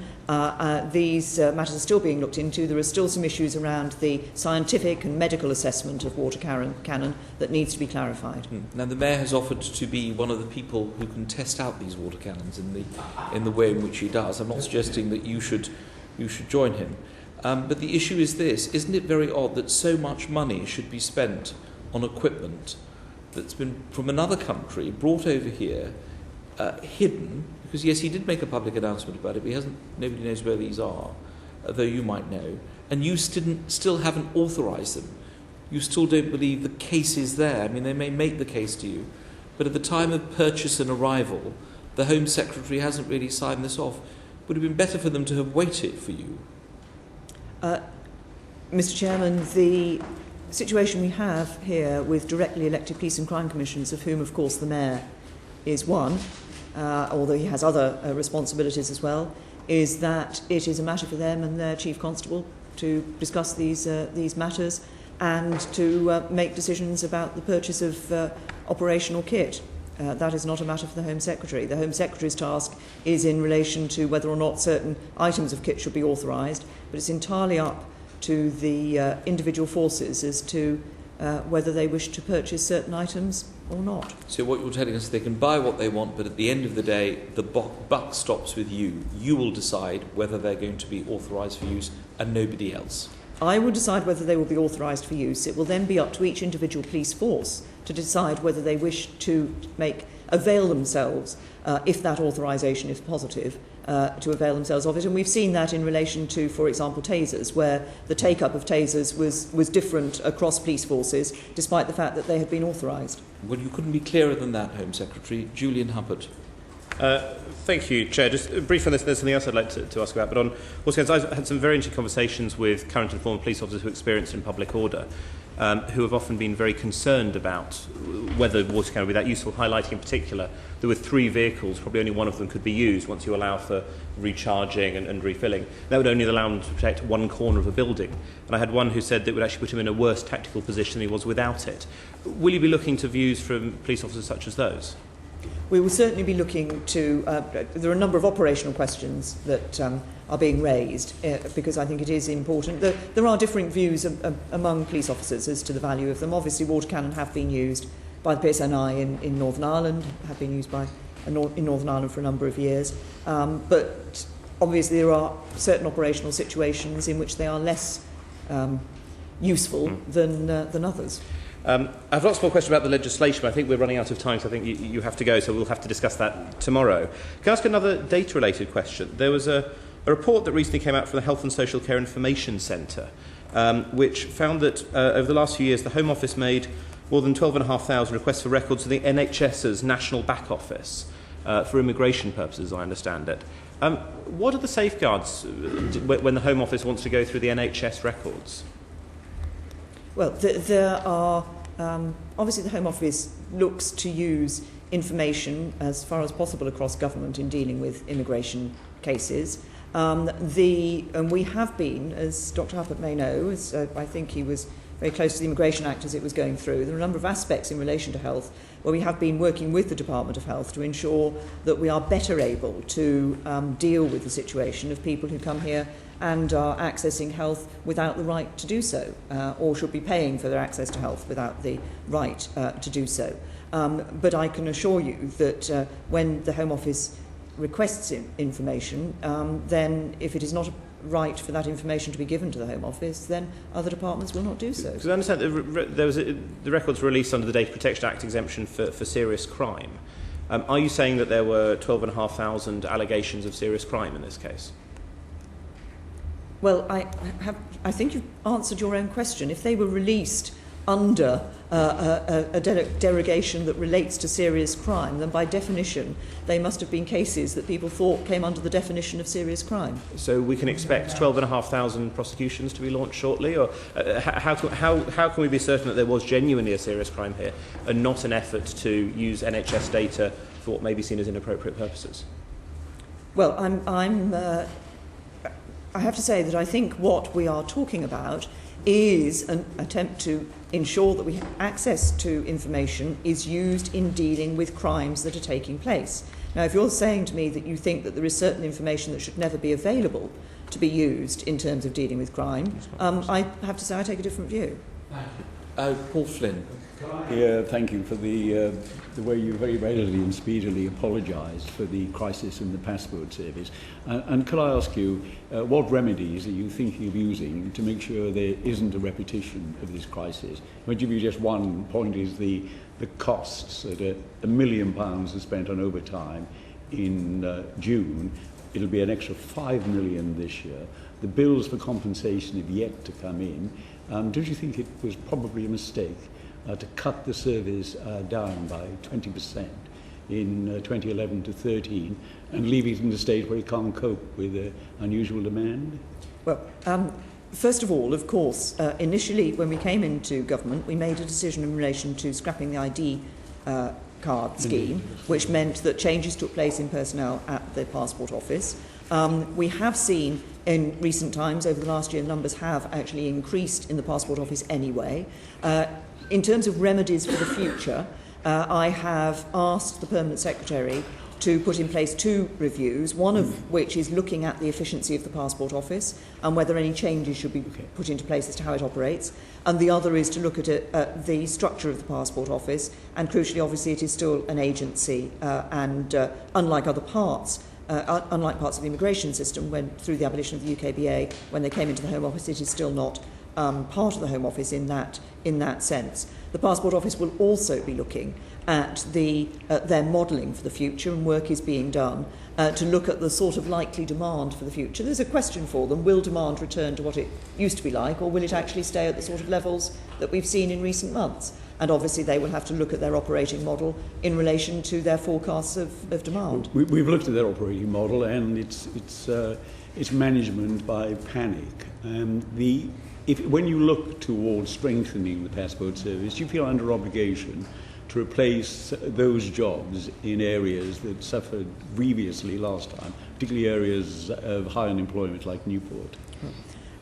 These matters are still being looked into. There are still some issues around the scientific and medical assessment of water cannon that needs to be clarified. Now, the Mayor has offered to be one of the people who can test out these water cannons in the way in which he does. I'm not suggesting that you should join him. But the issue is this: isn't it very odd that so much money should be spent on equipment that's been from another country brought over here, hidden? Because yes, he did make a public announcement about it, but nobody knows where these are, though you might know. And you still haven't authorised them. You still don't believe the case is there. I mean, they may make the case to you, but at the time of purchase and arrival, the Home Secretary hasn't really signed this off. Would it have been better for them to have waited for you? Mr. Chairman, the situation we have here with directly elected police and crime commissioners, of whom, of course, the Mayor is one, although he has other responsibilities as well, is that it is a matter for them and their Chief Constable to discuss these matters and to make decisions about the purchase of operational kit. That is not a matter for the Home Secretary. The Home Secretary's task is in relation to whether or not certain items of kit should be authorised, but it's entirely up to the individual forces as to whether they wish to purchase certain items or not. So what you're telling us is they can buy what they want, but at the end of the day, the buck stops with you. You will decide whether they're going to be authorised for use and nobody else. I will decide whether they will be authorised for use. It will then be up to each individual police force to decide whether they wish to avail themselves, if that authorisation is positive, to avail themselves of it. And we've seen that in relation to, for example, tasers, where the take-up of tasers was different across police forces, despite the fact that they had been authorised. Well, you couldn't be clearer than that, Home Secretary. Julian Hubbard. Thank you, Chair. Just briefly on this, there's something else I'd like to ask about. But on Waterstones, I've had some very interesting conversations with current and former police officers who are experienced in public order, who have often been very concerned about whether water cannon would be that useful, highlighting in particular that with 3 vehicles, probably only one of them could be used once you allow for recharging and refilling. That would only allow them to protect one corner of a building. And I had one who said that it would actually put him in a worse tactical position than he was without it. Will you be looking to views from police officers such as those? We will certainly be looking to, there are a number of operational questions that are being raised because I think it is important. There are differing views among police officers as to the value of them. Obviously, water cannon have been used by the PSNI in Northern Ireland, have been used in Northern Ireland for a number of years. But obviously there are certain operational situations in which they are less useful than others. I have lots more questions about the legislation, but I think we're running out of time, so I think you have to go, so we'll have to discuss that tomorrow. Can I ask another data-related question? There was a report that recently came out from the Health and Social Care Information Centre, which found that over the last few years, the Home Office made more than 12,500 requests for records to the NHS's National Back Office for immigration purposes, I understand it. What are the safeguards when the Home Office wants to go through the NHS records? Well, there are, obviously the Home Office looks to use information as far as possible across government in dealing with immigration cases. And we have been, as Dr. Huppert may know, as I think he was very close to the Immigration Act as it was going through, there are a number of aspects in relation to health where we have been working with the Department of Health to ensure that we are better able to deal with the situation of people who come here and are accessing health without the right to do so, or should be paying for their access to health without the right to do so. But I can assure you that when the Home Office requests information, then if it is not right for that information to be given to the Home Office, then other departments will not do so. Because I understand there was the records were released under the Data Protection Act exemption for serious crime. Are you saying that there were 12,500 allegations of serious crime in this case? Well, I think you've answered your own question. If they were released under a derogation that relates to serious crime, then by definition they must have been cases that people thought came under the definition of serious crime. So we can expect 12,500 prosecutions to be launched shortly, or how can we be certain that there was genuinely a serious crime here and not an effort to use NHS data for what may be seen as inappropriate purposes? Well, I have to say that I think what we are talking about is an attempt to ensure that access to information is used in dealing with crimes that are taking place. Now, if you're saying to me that you think that there is certain information that should never be available to be used in terms of dealing with crime, I have to say I take a different view. Thank you. Paul Flynn. Thank you for the way you very readily and speedily apologised for the crisis in the passport service. And could I ask you, what remedies are you thinking of using to make sure there isn't a repetition of this crisis? I'll give you just one point, is the costs. That £1 million are spent on overtime in June. It'll be an extra 5 million this year. The bills for compensation have yet to come in. Don't you think it was probably a mistake to cut the service down by 20% in 2011 to 13 and leave it in the state where it can't cope with unusual demand? Well, first of all, of course, initially when we came into government, we made a decision in relation to scrapping the ID card scheme, which meant that changes took place in personnel at the Passport Office. We have seen in recent times, over the last year, numbers have actually increased in the Passport Office anyway. In terms of remedies for the future, I have asked the Permanent Secretary to put in place 2 reviews, one of which is looking at the efficiency of the Passport Office and whether any changes should be put into place as to how it operates, and the other is to look at the structure of the Passport Office, and crucially, obviously, it is still an agency, and unlike other parts, unlike parts of the immigration system, when through the abolition of the UKBA, when they came into the Home Office, it is still not part of the Home Office in that sense. The Passport Office will also be looking at their modelling for the future, and work is being done to look at the sort of likely demand for the future. There's a question for them: will demand return to what it used to be like, or will it actually stay at the sort of levels that we've seen in recent months? And obviously they will have to look at their operating model in relation to their forecasts of demand. We've looked at their operating model, and it's management by panic. When you look towards strengthening the passport service, you feel under obligation to replace those jobs in areas that suffered grievously last time, particularly areas of high unemployment like Newport.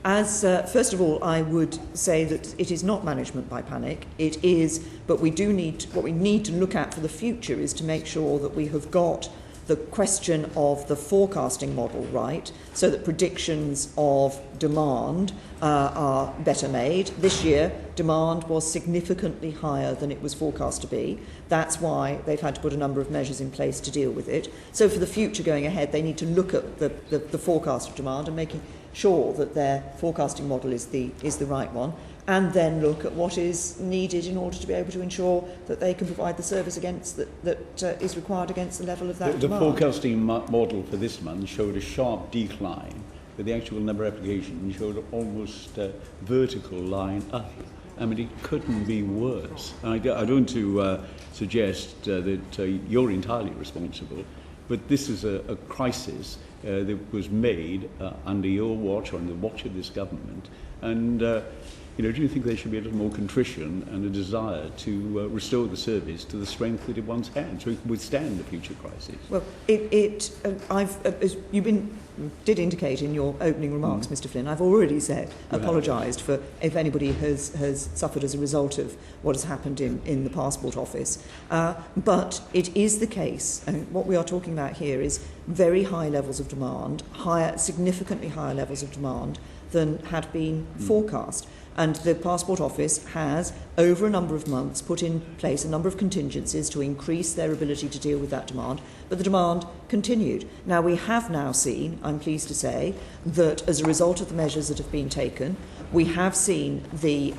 First of all, I would say that it is not management by panic. It is, but what we need to look at for the future is to make sure that we have got the question of the forecasting model right, so that predictions of demand are better made. This year, demand was significantly higher than it was forecast to be. That's why they've had to put a number of measures in place to deal with it. So for the future going ahead, they need to look at the forecast of demand and making sure that their forecasting model is the right one, and then look at what is needed in order to be able to ensure that they can provide the service that is required against the level of that demand. The forecasting model for this month showed a sharp decline, but the actual number of applications showed almost a vertical line up. I mean, it couldn't be worse. I don't want to suggest that you're entirely responsible, but this is a crisis that was made under your watch, or under the watch of this government. And, do you think there should be a little more contrition and a desire to restore the service to the strength that it once had, so it could withstand the future crisis? Well, as you did indicate in your opening remarks, Mr. Flynn, I've already apologised for if anybody has suffered as a result of what has happened in the passport office. But it is the case, and what we are talking about here is very high levels of demand, significantly higher levels of demand than had been forecast. And the Passport Office has, over a number of months, put in place a number of contingencies to increase their ability to deal with that demand, but the demand continued. Now, we have now seen, I'm pleased to say, that as a result of the measures that have been taken, we have seen the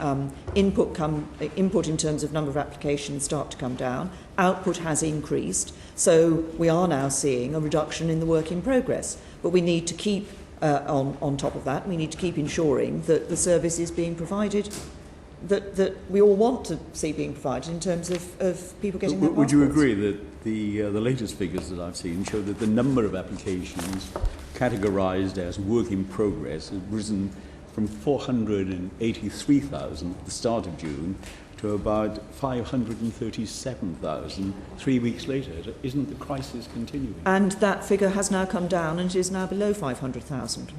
input in terms of number of applications start to come down. Output has increased, so we are now seeing a reduction in the work in progress. But we need to keep on top of that. We need to keep ensuring that the service is being provided that we all want to see being provided in terms of people getting their passports. Would you agree that the latest figures that I've seen show that the number of applications categorised as work in progress has risen from 483,000 at the start of June to about 537,000 3 weeks later? Isn't the crisis continuing? And that figure has now come down and is now below 500,000.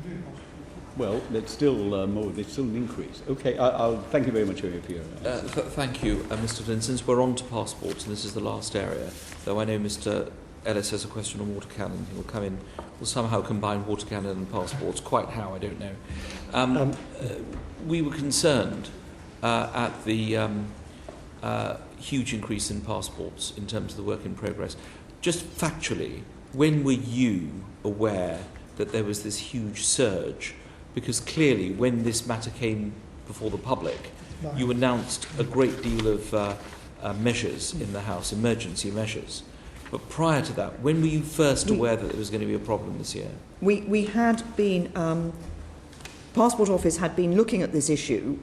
Well, it's still more. It's still an increase. Okay, I'll thank you very much for your Thank you, Mr. Flynn. Since we're on to passports, and this is the last area, though I know Mr. Ellis has a question on water cannon. He will come in. We'll somehow combine water cannon and passports. Quite how, I don't know. We were concerned at the huge increase in passports in terms of the work in progress. Just factually, when were you aware that there was this huge surge? Because clearly, when this matter came before the public, you announced a great deal of measures in the House, emergency measures. But prior to that, when were you first aware that there was going to be a problem this year? We had been... Passport Office had been looking at this issue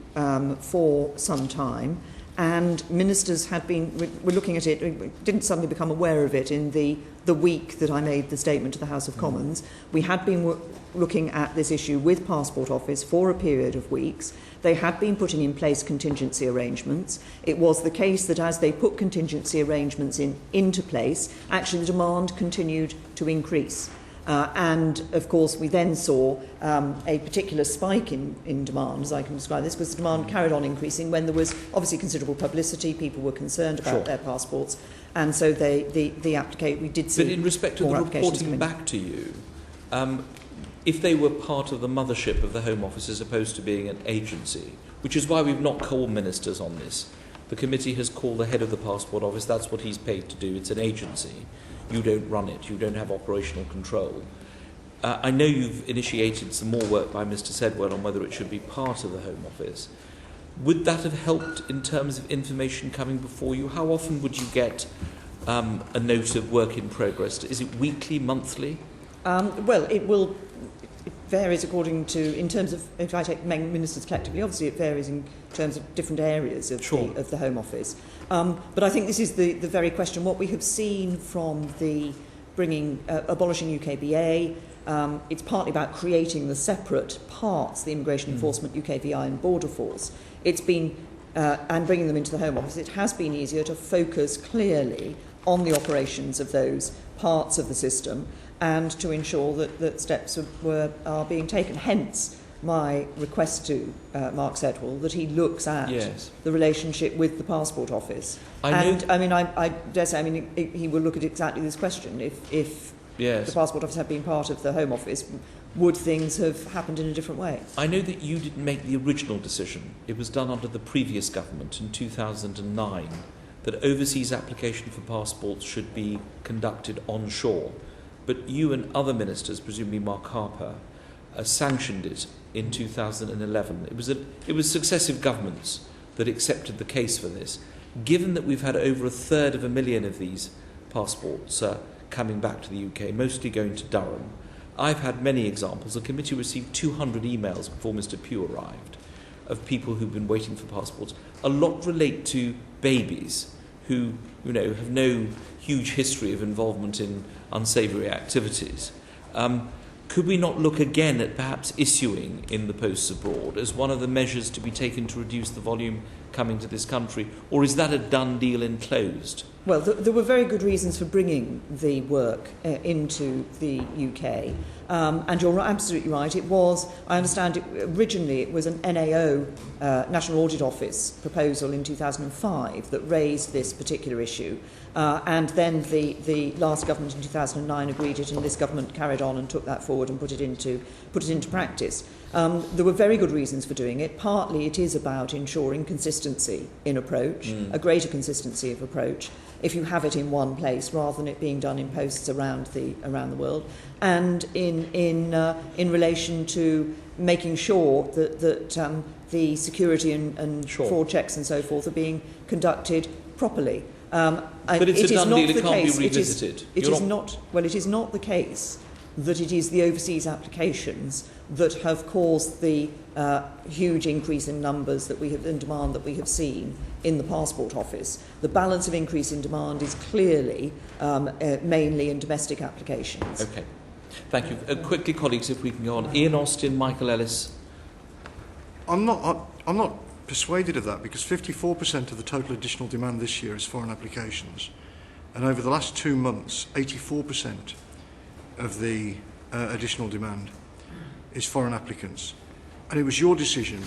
for some time, and ministers were looking at it. We didn't suddenly become aware of it in the week that I made the statement to the House of Commons. We had been looking at this issue with Passport Office for a period of weeks. They had been putting in place contingency arrangements. It was the case that as they put contingency arrangements into place, actually the demand continued to increase. And, of course, we then saw a particular spike in demand, as I can describe this, because demand carried on increasing when there was obviously considerable publicity. People were concerned about their passports, and so we did see. But in respect to the reporting back to you, if they were part of the mothership of the Home Office as opposed to being an agency, which is why we've not called ministers on this. The committee has called the head of the Passport Office. That's what he's paid to do. It's an agency. You don't run it. You don't have operational control. I know you've initiated some more work by Mr. Sedwell on whether it should be part of the Home Office. Would that have helped in terms of information coming before you? How often would you get a note of work in progress? Is it weekly, monthly? Well, it varies according to, in terms of, if I take ministers collectively, obviously it varies in terms of different areas of, sure. of the Home Office. But I think this is the very question. What we have seen from the abolishing UKVA, it's partly about creating the separate parts, the Immigration Enforcement, UKVI and Border Force. It's been, and bringing them into the Home Office, it has been easier to focus clearly on the operations of those parts of the system and to ensure that steps are being taken. Hence my request to Mark Sedwell that he looks at the relationship with the Passport Office. I dare say, he will look at exactly this question. If the Passport Office had been part of the Home Office, would things have happened in a different way? I know that you didn't make the original decision. It was done under the previous government in 2009 that overseas application for passports should be conducted onshore. But you and other ministers, presumably Mark Harper, sanctioned it in 2011. It was successive governments that accepted the case for this. Given that we've had over 1/3 of these passports coming back to the UK, mostly going to Durham, I've had many examples. The committee received 200 emails before Mr. Pugh arrived of people who've been waiting for passports. A lot relate to babies who, have no huge history of involvement in unsavoury activities. Could we not look again at perhaps issuing in the posts abroad as one of the measures to be taken to reduce the volume coming to this country? Or is that a done deal and closed? Well, there were very good reasons for bringing the work into the UK. And you're absolutely right. It was, I understand, originally it was an NAO, National Audit Office, proposal in 2005 that raised this particular issue. And then the last government in 2009 agreed it, and this government carried on and took that forward and put it into practice. There were very good reasons for doing it. Partly it is about ensuring consistency in approach, a greater consistency of approach, if you have it in one place rather than it being done in posts around the world, and in relation to making sure that the security and fraud checks and so forth are being conducted properly. But it's a done deal, it can't be revisited. It is not the case that it is the overseas applications that have caused the huge increase in numbers and demand that we have seen in the Passport Office. The balance of increase in demand is clearly mainly in domestic applications. Okay. Thank you. Quickly, colleagues, if we can go on. Ian Austin, Michael Ellis. I'm not persuaded of that, because 54% of the total additional demand this year is foreign applications, and over the last 2 months 84% of the additional demand is foreign applicants. And it was your decision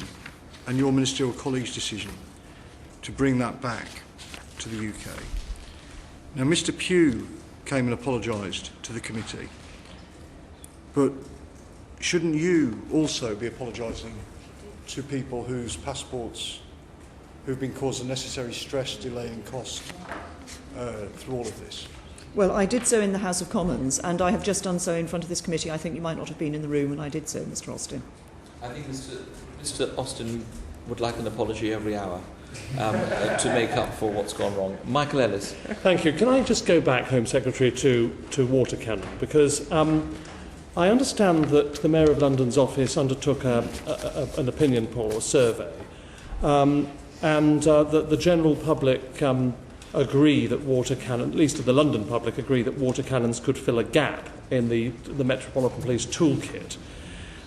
and your ministerial colleagues' decision to bring that back to the UK. Now, Mr. Pugh came and apologised to the committee, but shouldn't you also be apologising to people whose passports, who've been caused unnecessary stress, delay and cost through all of this? Well, I did so in the House of Commons, and I have just done so in front of this committee. I think you might not have been in the room, and I did so, Mr. Austin. I think Mr. Austin would like an apology every hour to make up for what's gone wrong. Michael Ellis. Thank you. Can I just go back, Home Secretary, to water cannon? Because I understand that the Mayor of London's office undertook an opinion poll or survey, and that the general public agree that water cannon, at least the London public agree that water cannons could fill a gap in the Metropolitan Police toolkit.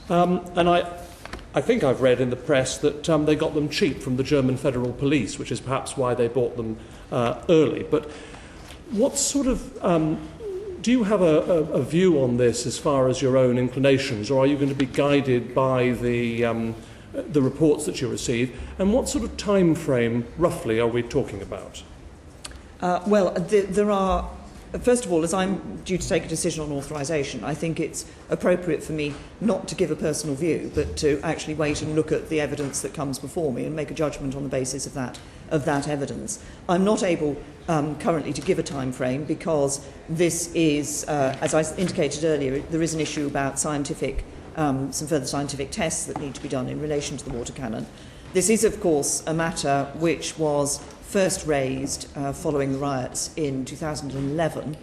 And I think I've read in the press that they got them cheap from the German Federal Police, which is perhaps why they bought them early. But what sort of... do you have a view on this as far as your own inclinations, or are you going to be guided by the reports that you receive? And what sort of time frame, roughly, are we talking about? There are... First of all, as I'm due to take a decision on authorisation, I think it's appropriate for me not to give a personal view, but to actually wait and look at the evidence that comes before me and make a judgment on the basis of that evidence. I'm not able currently to give a time frame because this is, as I indicated earlier, there is an issue about some further scientific tests that need to be done in relation to the water cannon. This is, of course, a matter which was first raised following the riots in 2011,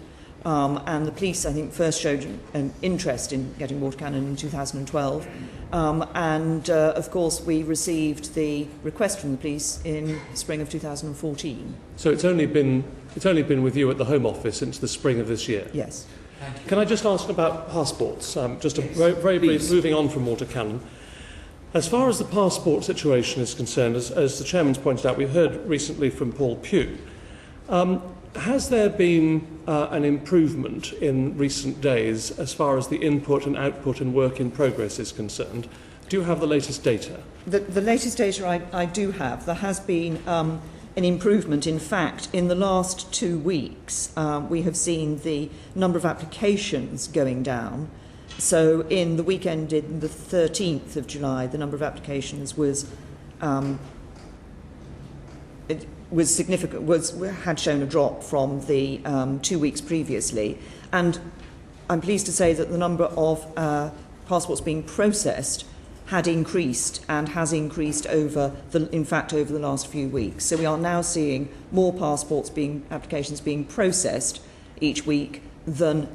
and the police, I think, first showed an interest in getting water cannon in 2012, and of course we received the request from the police in the spring of 2014. So it's only been with you at the Home Office since the spring of this year? Yes. Can I just ask about passports? Just a very brief, moving on from water cannon. As far as the passport situation is concerned, as the Chairman's pointed out, we've heard recently from Paul Pugh. Has there been an improvement in recent days as far as the input and output and work in progress is concerned? Do you have the latest data? The latest data I do have. There has been an improvement. In fact, in the last 2 weeks, we have seen the number of applications going down. So in the week ended the 13th of July, the number of applications was significant, had shown a drop from the 2 weeks previously. And I'm pleased to say that the number of passports being processed had increased and has increased over the last few weeks. So we are now seeing more applications being processed each week than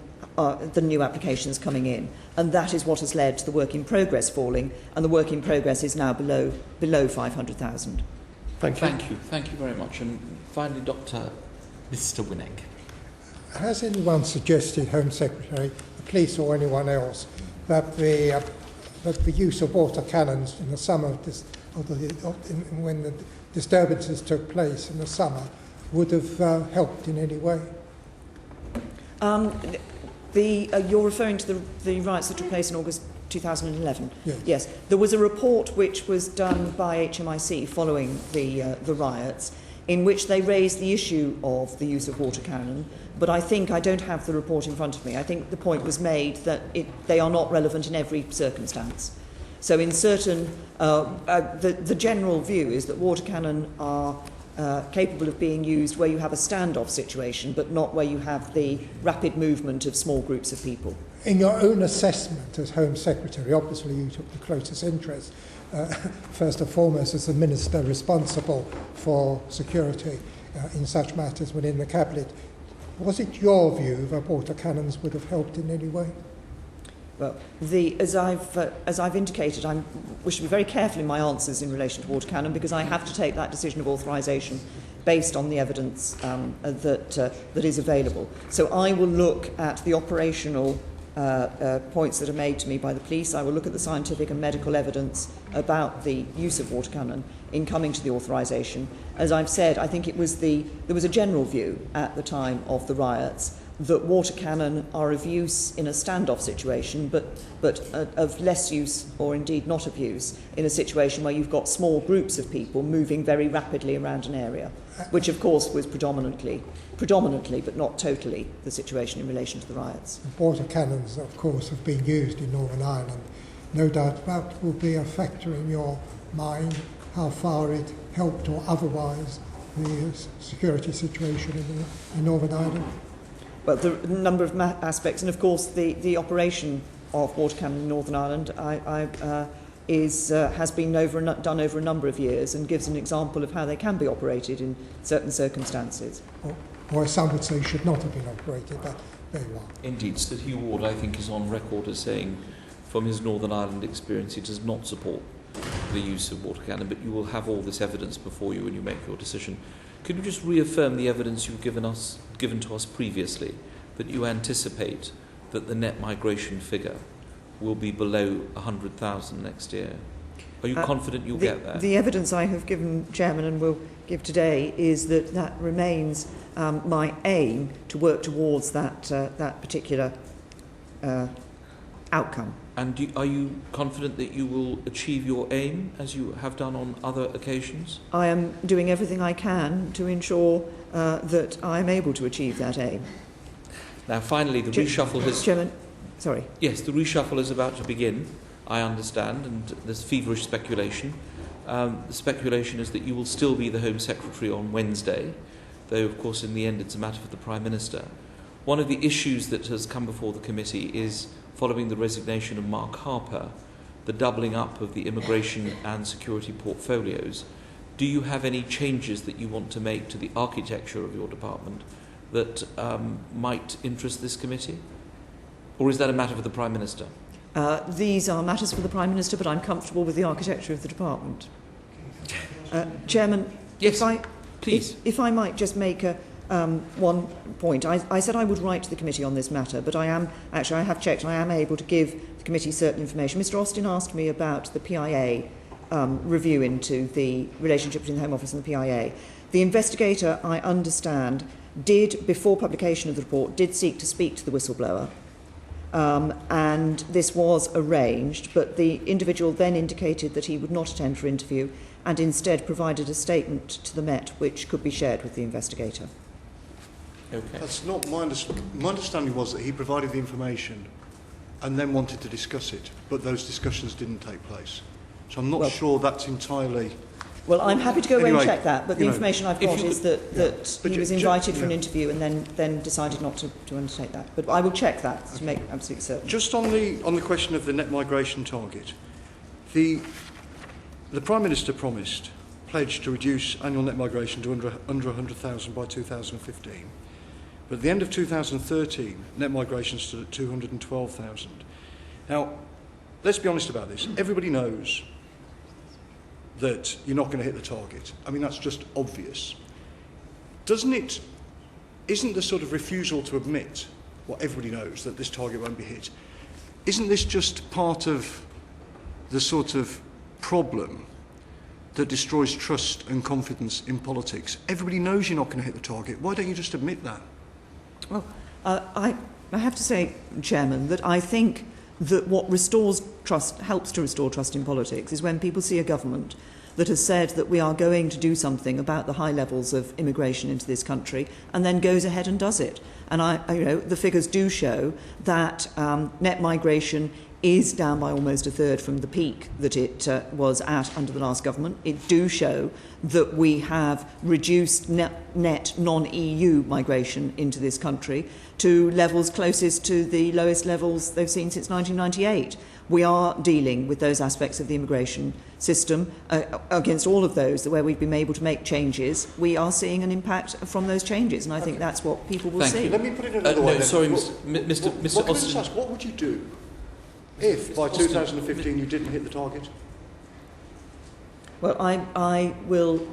new applications coming in. And that is what has led to the work in progress falling, and the work in progress is now below 500,000. Thank you. Thank you very much. And finally, Mr. Winnick. Has anyone suggested, Home Secretary, the police or anyone else, that the use of water cannons in the summer, when the disturbances took place in the summer, would have helped in any way? You're referring to the riots that took place in August 2011? Yes. Yes. There was a report which was done by HMIC following the riots, in which they raised the issue of the use of water cannon, but I don't have the report in front of me. I think the point was made that they are not relevant in every circumstance. So in certain, the general view is that water cannon are capable of being used where you have a standoff situation, but not where you have the rapid movement of small groups of people. In your own assessment as Home Secretary, obviously you took the closest interest, first and foremost as the Minister responsible for security in such matters within the Cabinet. Was it your view that water cannons would have helped in any way? Well, as I've indicated, we should be very careful in my answers in relation to water cannon, because I have to take that decision of authorisation based on the evidence that is available. So I will look at the operational points that are made to me by the police. I will look at the scientific and medical evidence about the use of water cannon in coming to the authorisation. As I've said, I think there was a general view at the time of the riots that water cannon are of use in a standoff situation, but of less use, or indeed not of use, in a situation where you've got small groups of people moving very rapidly around an area, which of course was predominantly, but not totally, the situation in relation to the riots. Water cannons, of course, have been used in Northern Ireland. No doubt that will be a factor in your mind, how far it helped or otherwise the security situation in Northern Ireland. Well, the number of aspects, and of course the operation of water cannon in Northern Ireland has been done over a number of years, and gives an example of how they can be operated in certain circumstances. Or some would say should not have been operated, but there you are. Indeed, Sir Hugh Ward, I think, is on record as saying, from his Northern Ireland experience, he does not support the use of water cannon, but you will have all this evidence before you when you make your decision. Could you just reaffirm the evidence you've given to us previously, that you anticipate that the net migration figure will be below 100,000 next year? Are you confident you'll get there? The evidence I have given, Chairman, and will give today, is that remains my aim to work towards that particular outcome. And are you confident that you will achieve your aim, as you have done on other occasions? I am doing everything I can to ensure that I am able to achieve that aim. Now, finally, the reshuffle has... Chairman, sorry. Yes, the reshuffle is about to begin, I understand, and there's feverish speculation. The speculation is that you will still be the Home Secretary on Wednesday, though, of course, in the end it's a matter for the Prime Minister. One of the issues that has come before the committee is, following the resignation of Mark Harper, the doubling up of the immigration and security portfolios, do you have any changes that you want to make to the architecture of your department that might interest this committee? Or is that a matter for the Prime Minister? These are matters for the Prime Minister, but I'm comfortable with the architecture of the department. Chairman, yes, please. If I might just make one point. I said I would write to the committee on this matter, but I have checked, and I am able to give the committee certain information. Mr. Austin asked me about the PIA review into the relationship between the Home Office and the PIA. The investigator, I understand, did, before publication of the report, did seek to speak to the whistleblower. And this was arranged, but the individual then indicated that he would not attend for interview and instead provided a statement to the Met which could be shared with the investigator. Okay. That's not my understanding. My understanding was that he provided the information and then wanted to discuss it, but those discussions didn't take place. So I'm not sure that's entirely... Well, I'm happy to go away and check that, but the information I've got is that he was invited for an interview and then decided not to undertake that. But I will check that to make absolutely certain. Just on the question of the net migration target, the Prime Minister pledged to reduce annual net migration to under 100,000 by 2015. But at the end of 2013, net migration stood at 212,000. Now, let's be honest about this. Everybody knows that you're not going to hit the target. I mean, that's just obvious. Isn't the sort of refusal to admit what everybody knows, that this target won't be hit, isn't this just part of the sort of problem that destroys trust and confidence in politics? Everybody knows you're not going to hit the target. Why don't you just admit that? Well, I have to say, Chairman, that I think that what restores trust, helps to restore trust in politics, is when people see a government that has said that we are going to do something about the high levels of immigration into this country and then goes ahead and does it. And the figures do show that net migration is down by almost a third from the peak that it was at under the last government. It do show that we have reduced net non-EU migration into this country to levels closest to the lowest levels they've seen since 1998. We are dealing with those aspects of the immigration system. Against all of those where we've been able to make changes, we are seeing an impact from those changes, and I think that's what people will see. Let me put it another way. Sorry, Mr. Austin. What would you do if by 2015 you didn't hit the target? Well, I will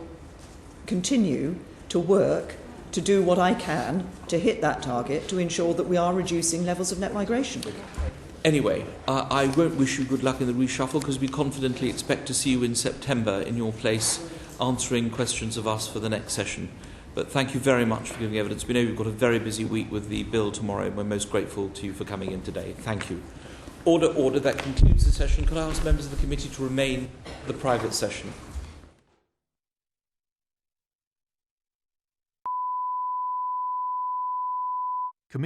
continue to work to do what I can to hit that target to ensure that we are reducing levels of net migration. Anyway, I won't wish you good luck in the reshuffle because we confidently expect to see you in September in your place answering questions of us for the next session. But thank you very much for giving evidence. We know you've got a very busy week with the bill tomorrow, and we're most grateful to you for coming in today. Thank you. Order. That concludes the session. Could I ask members of the committee to remain the private session?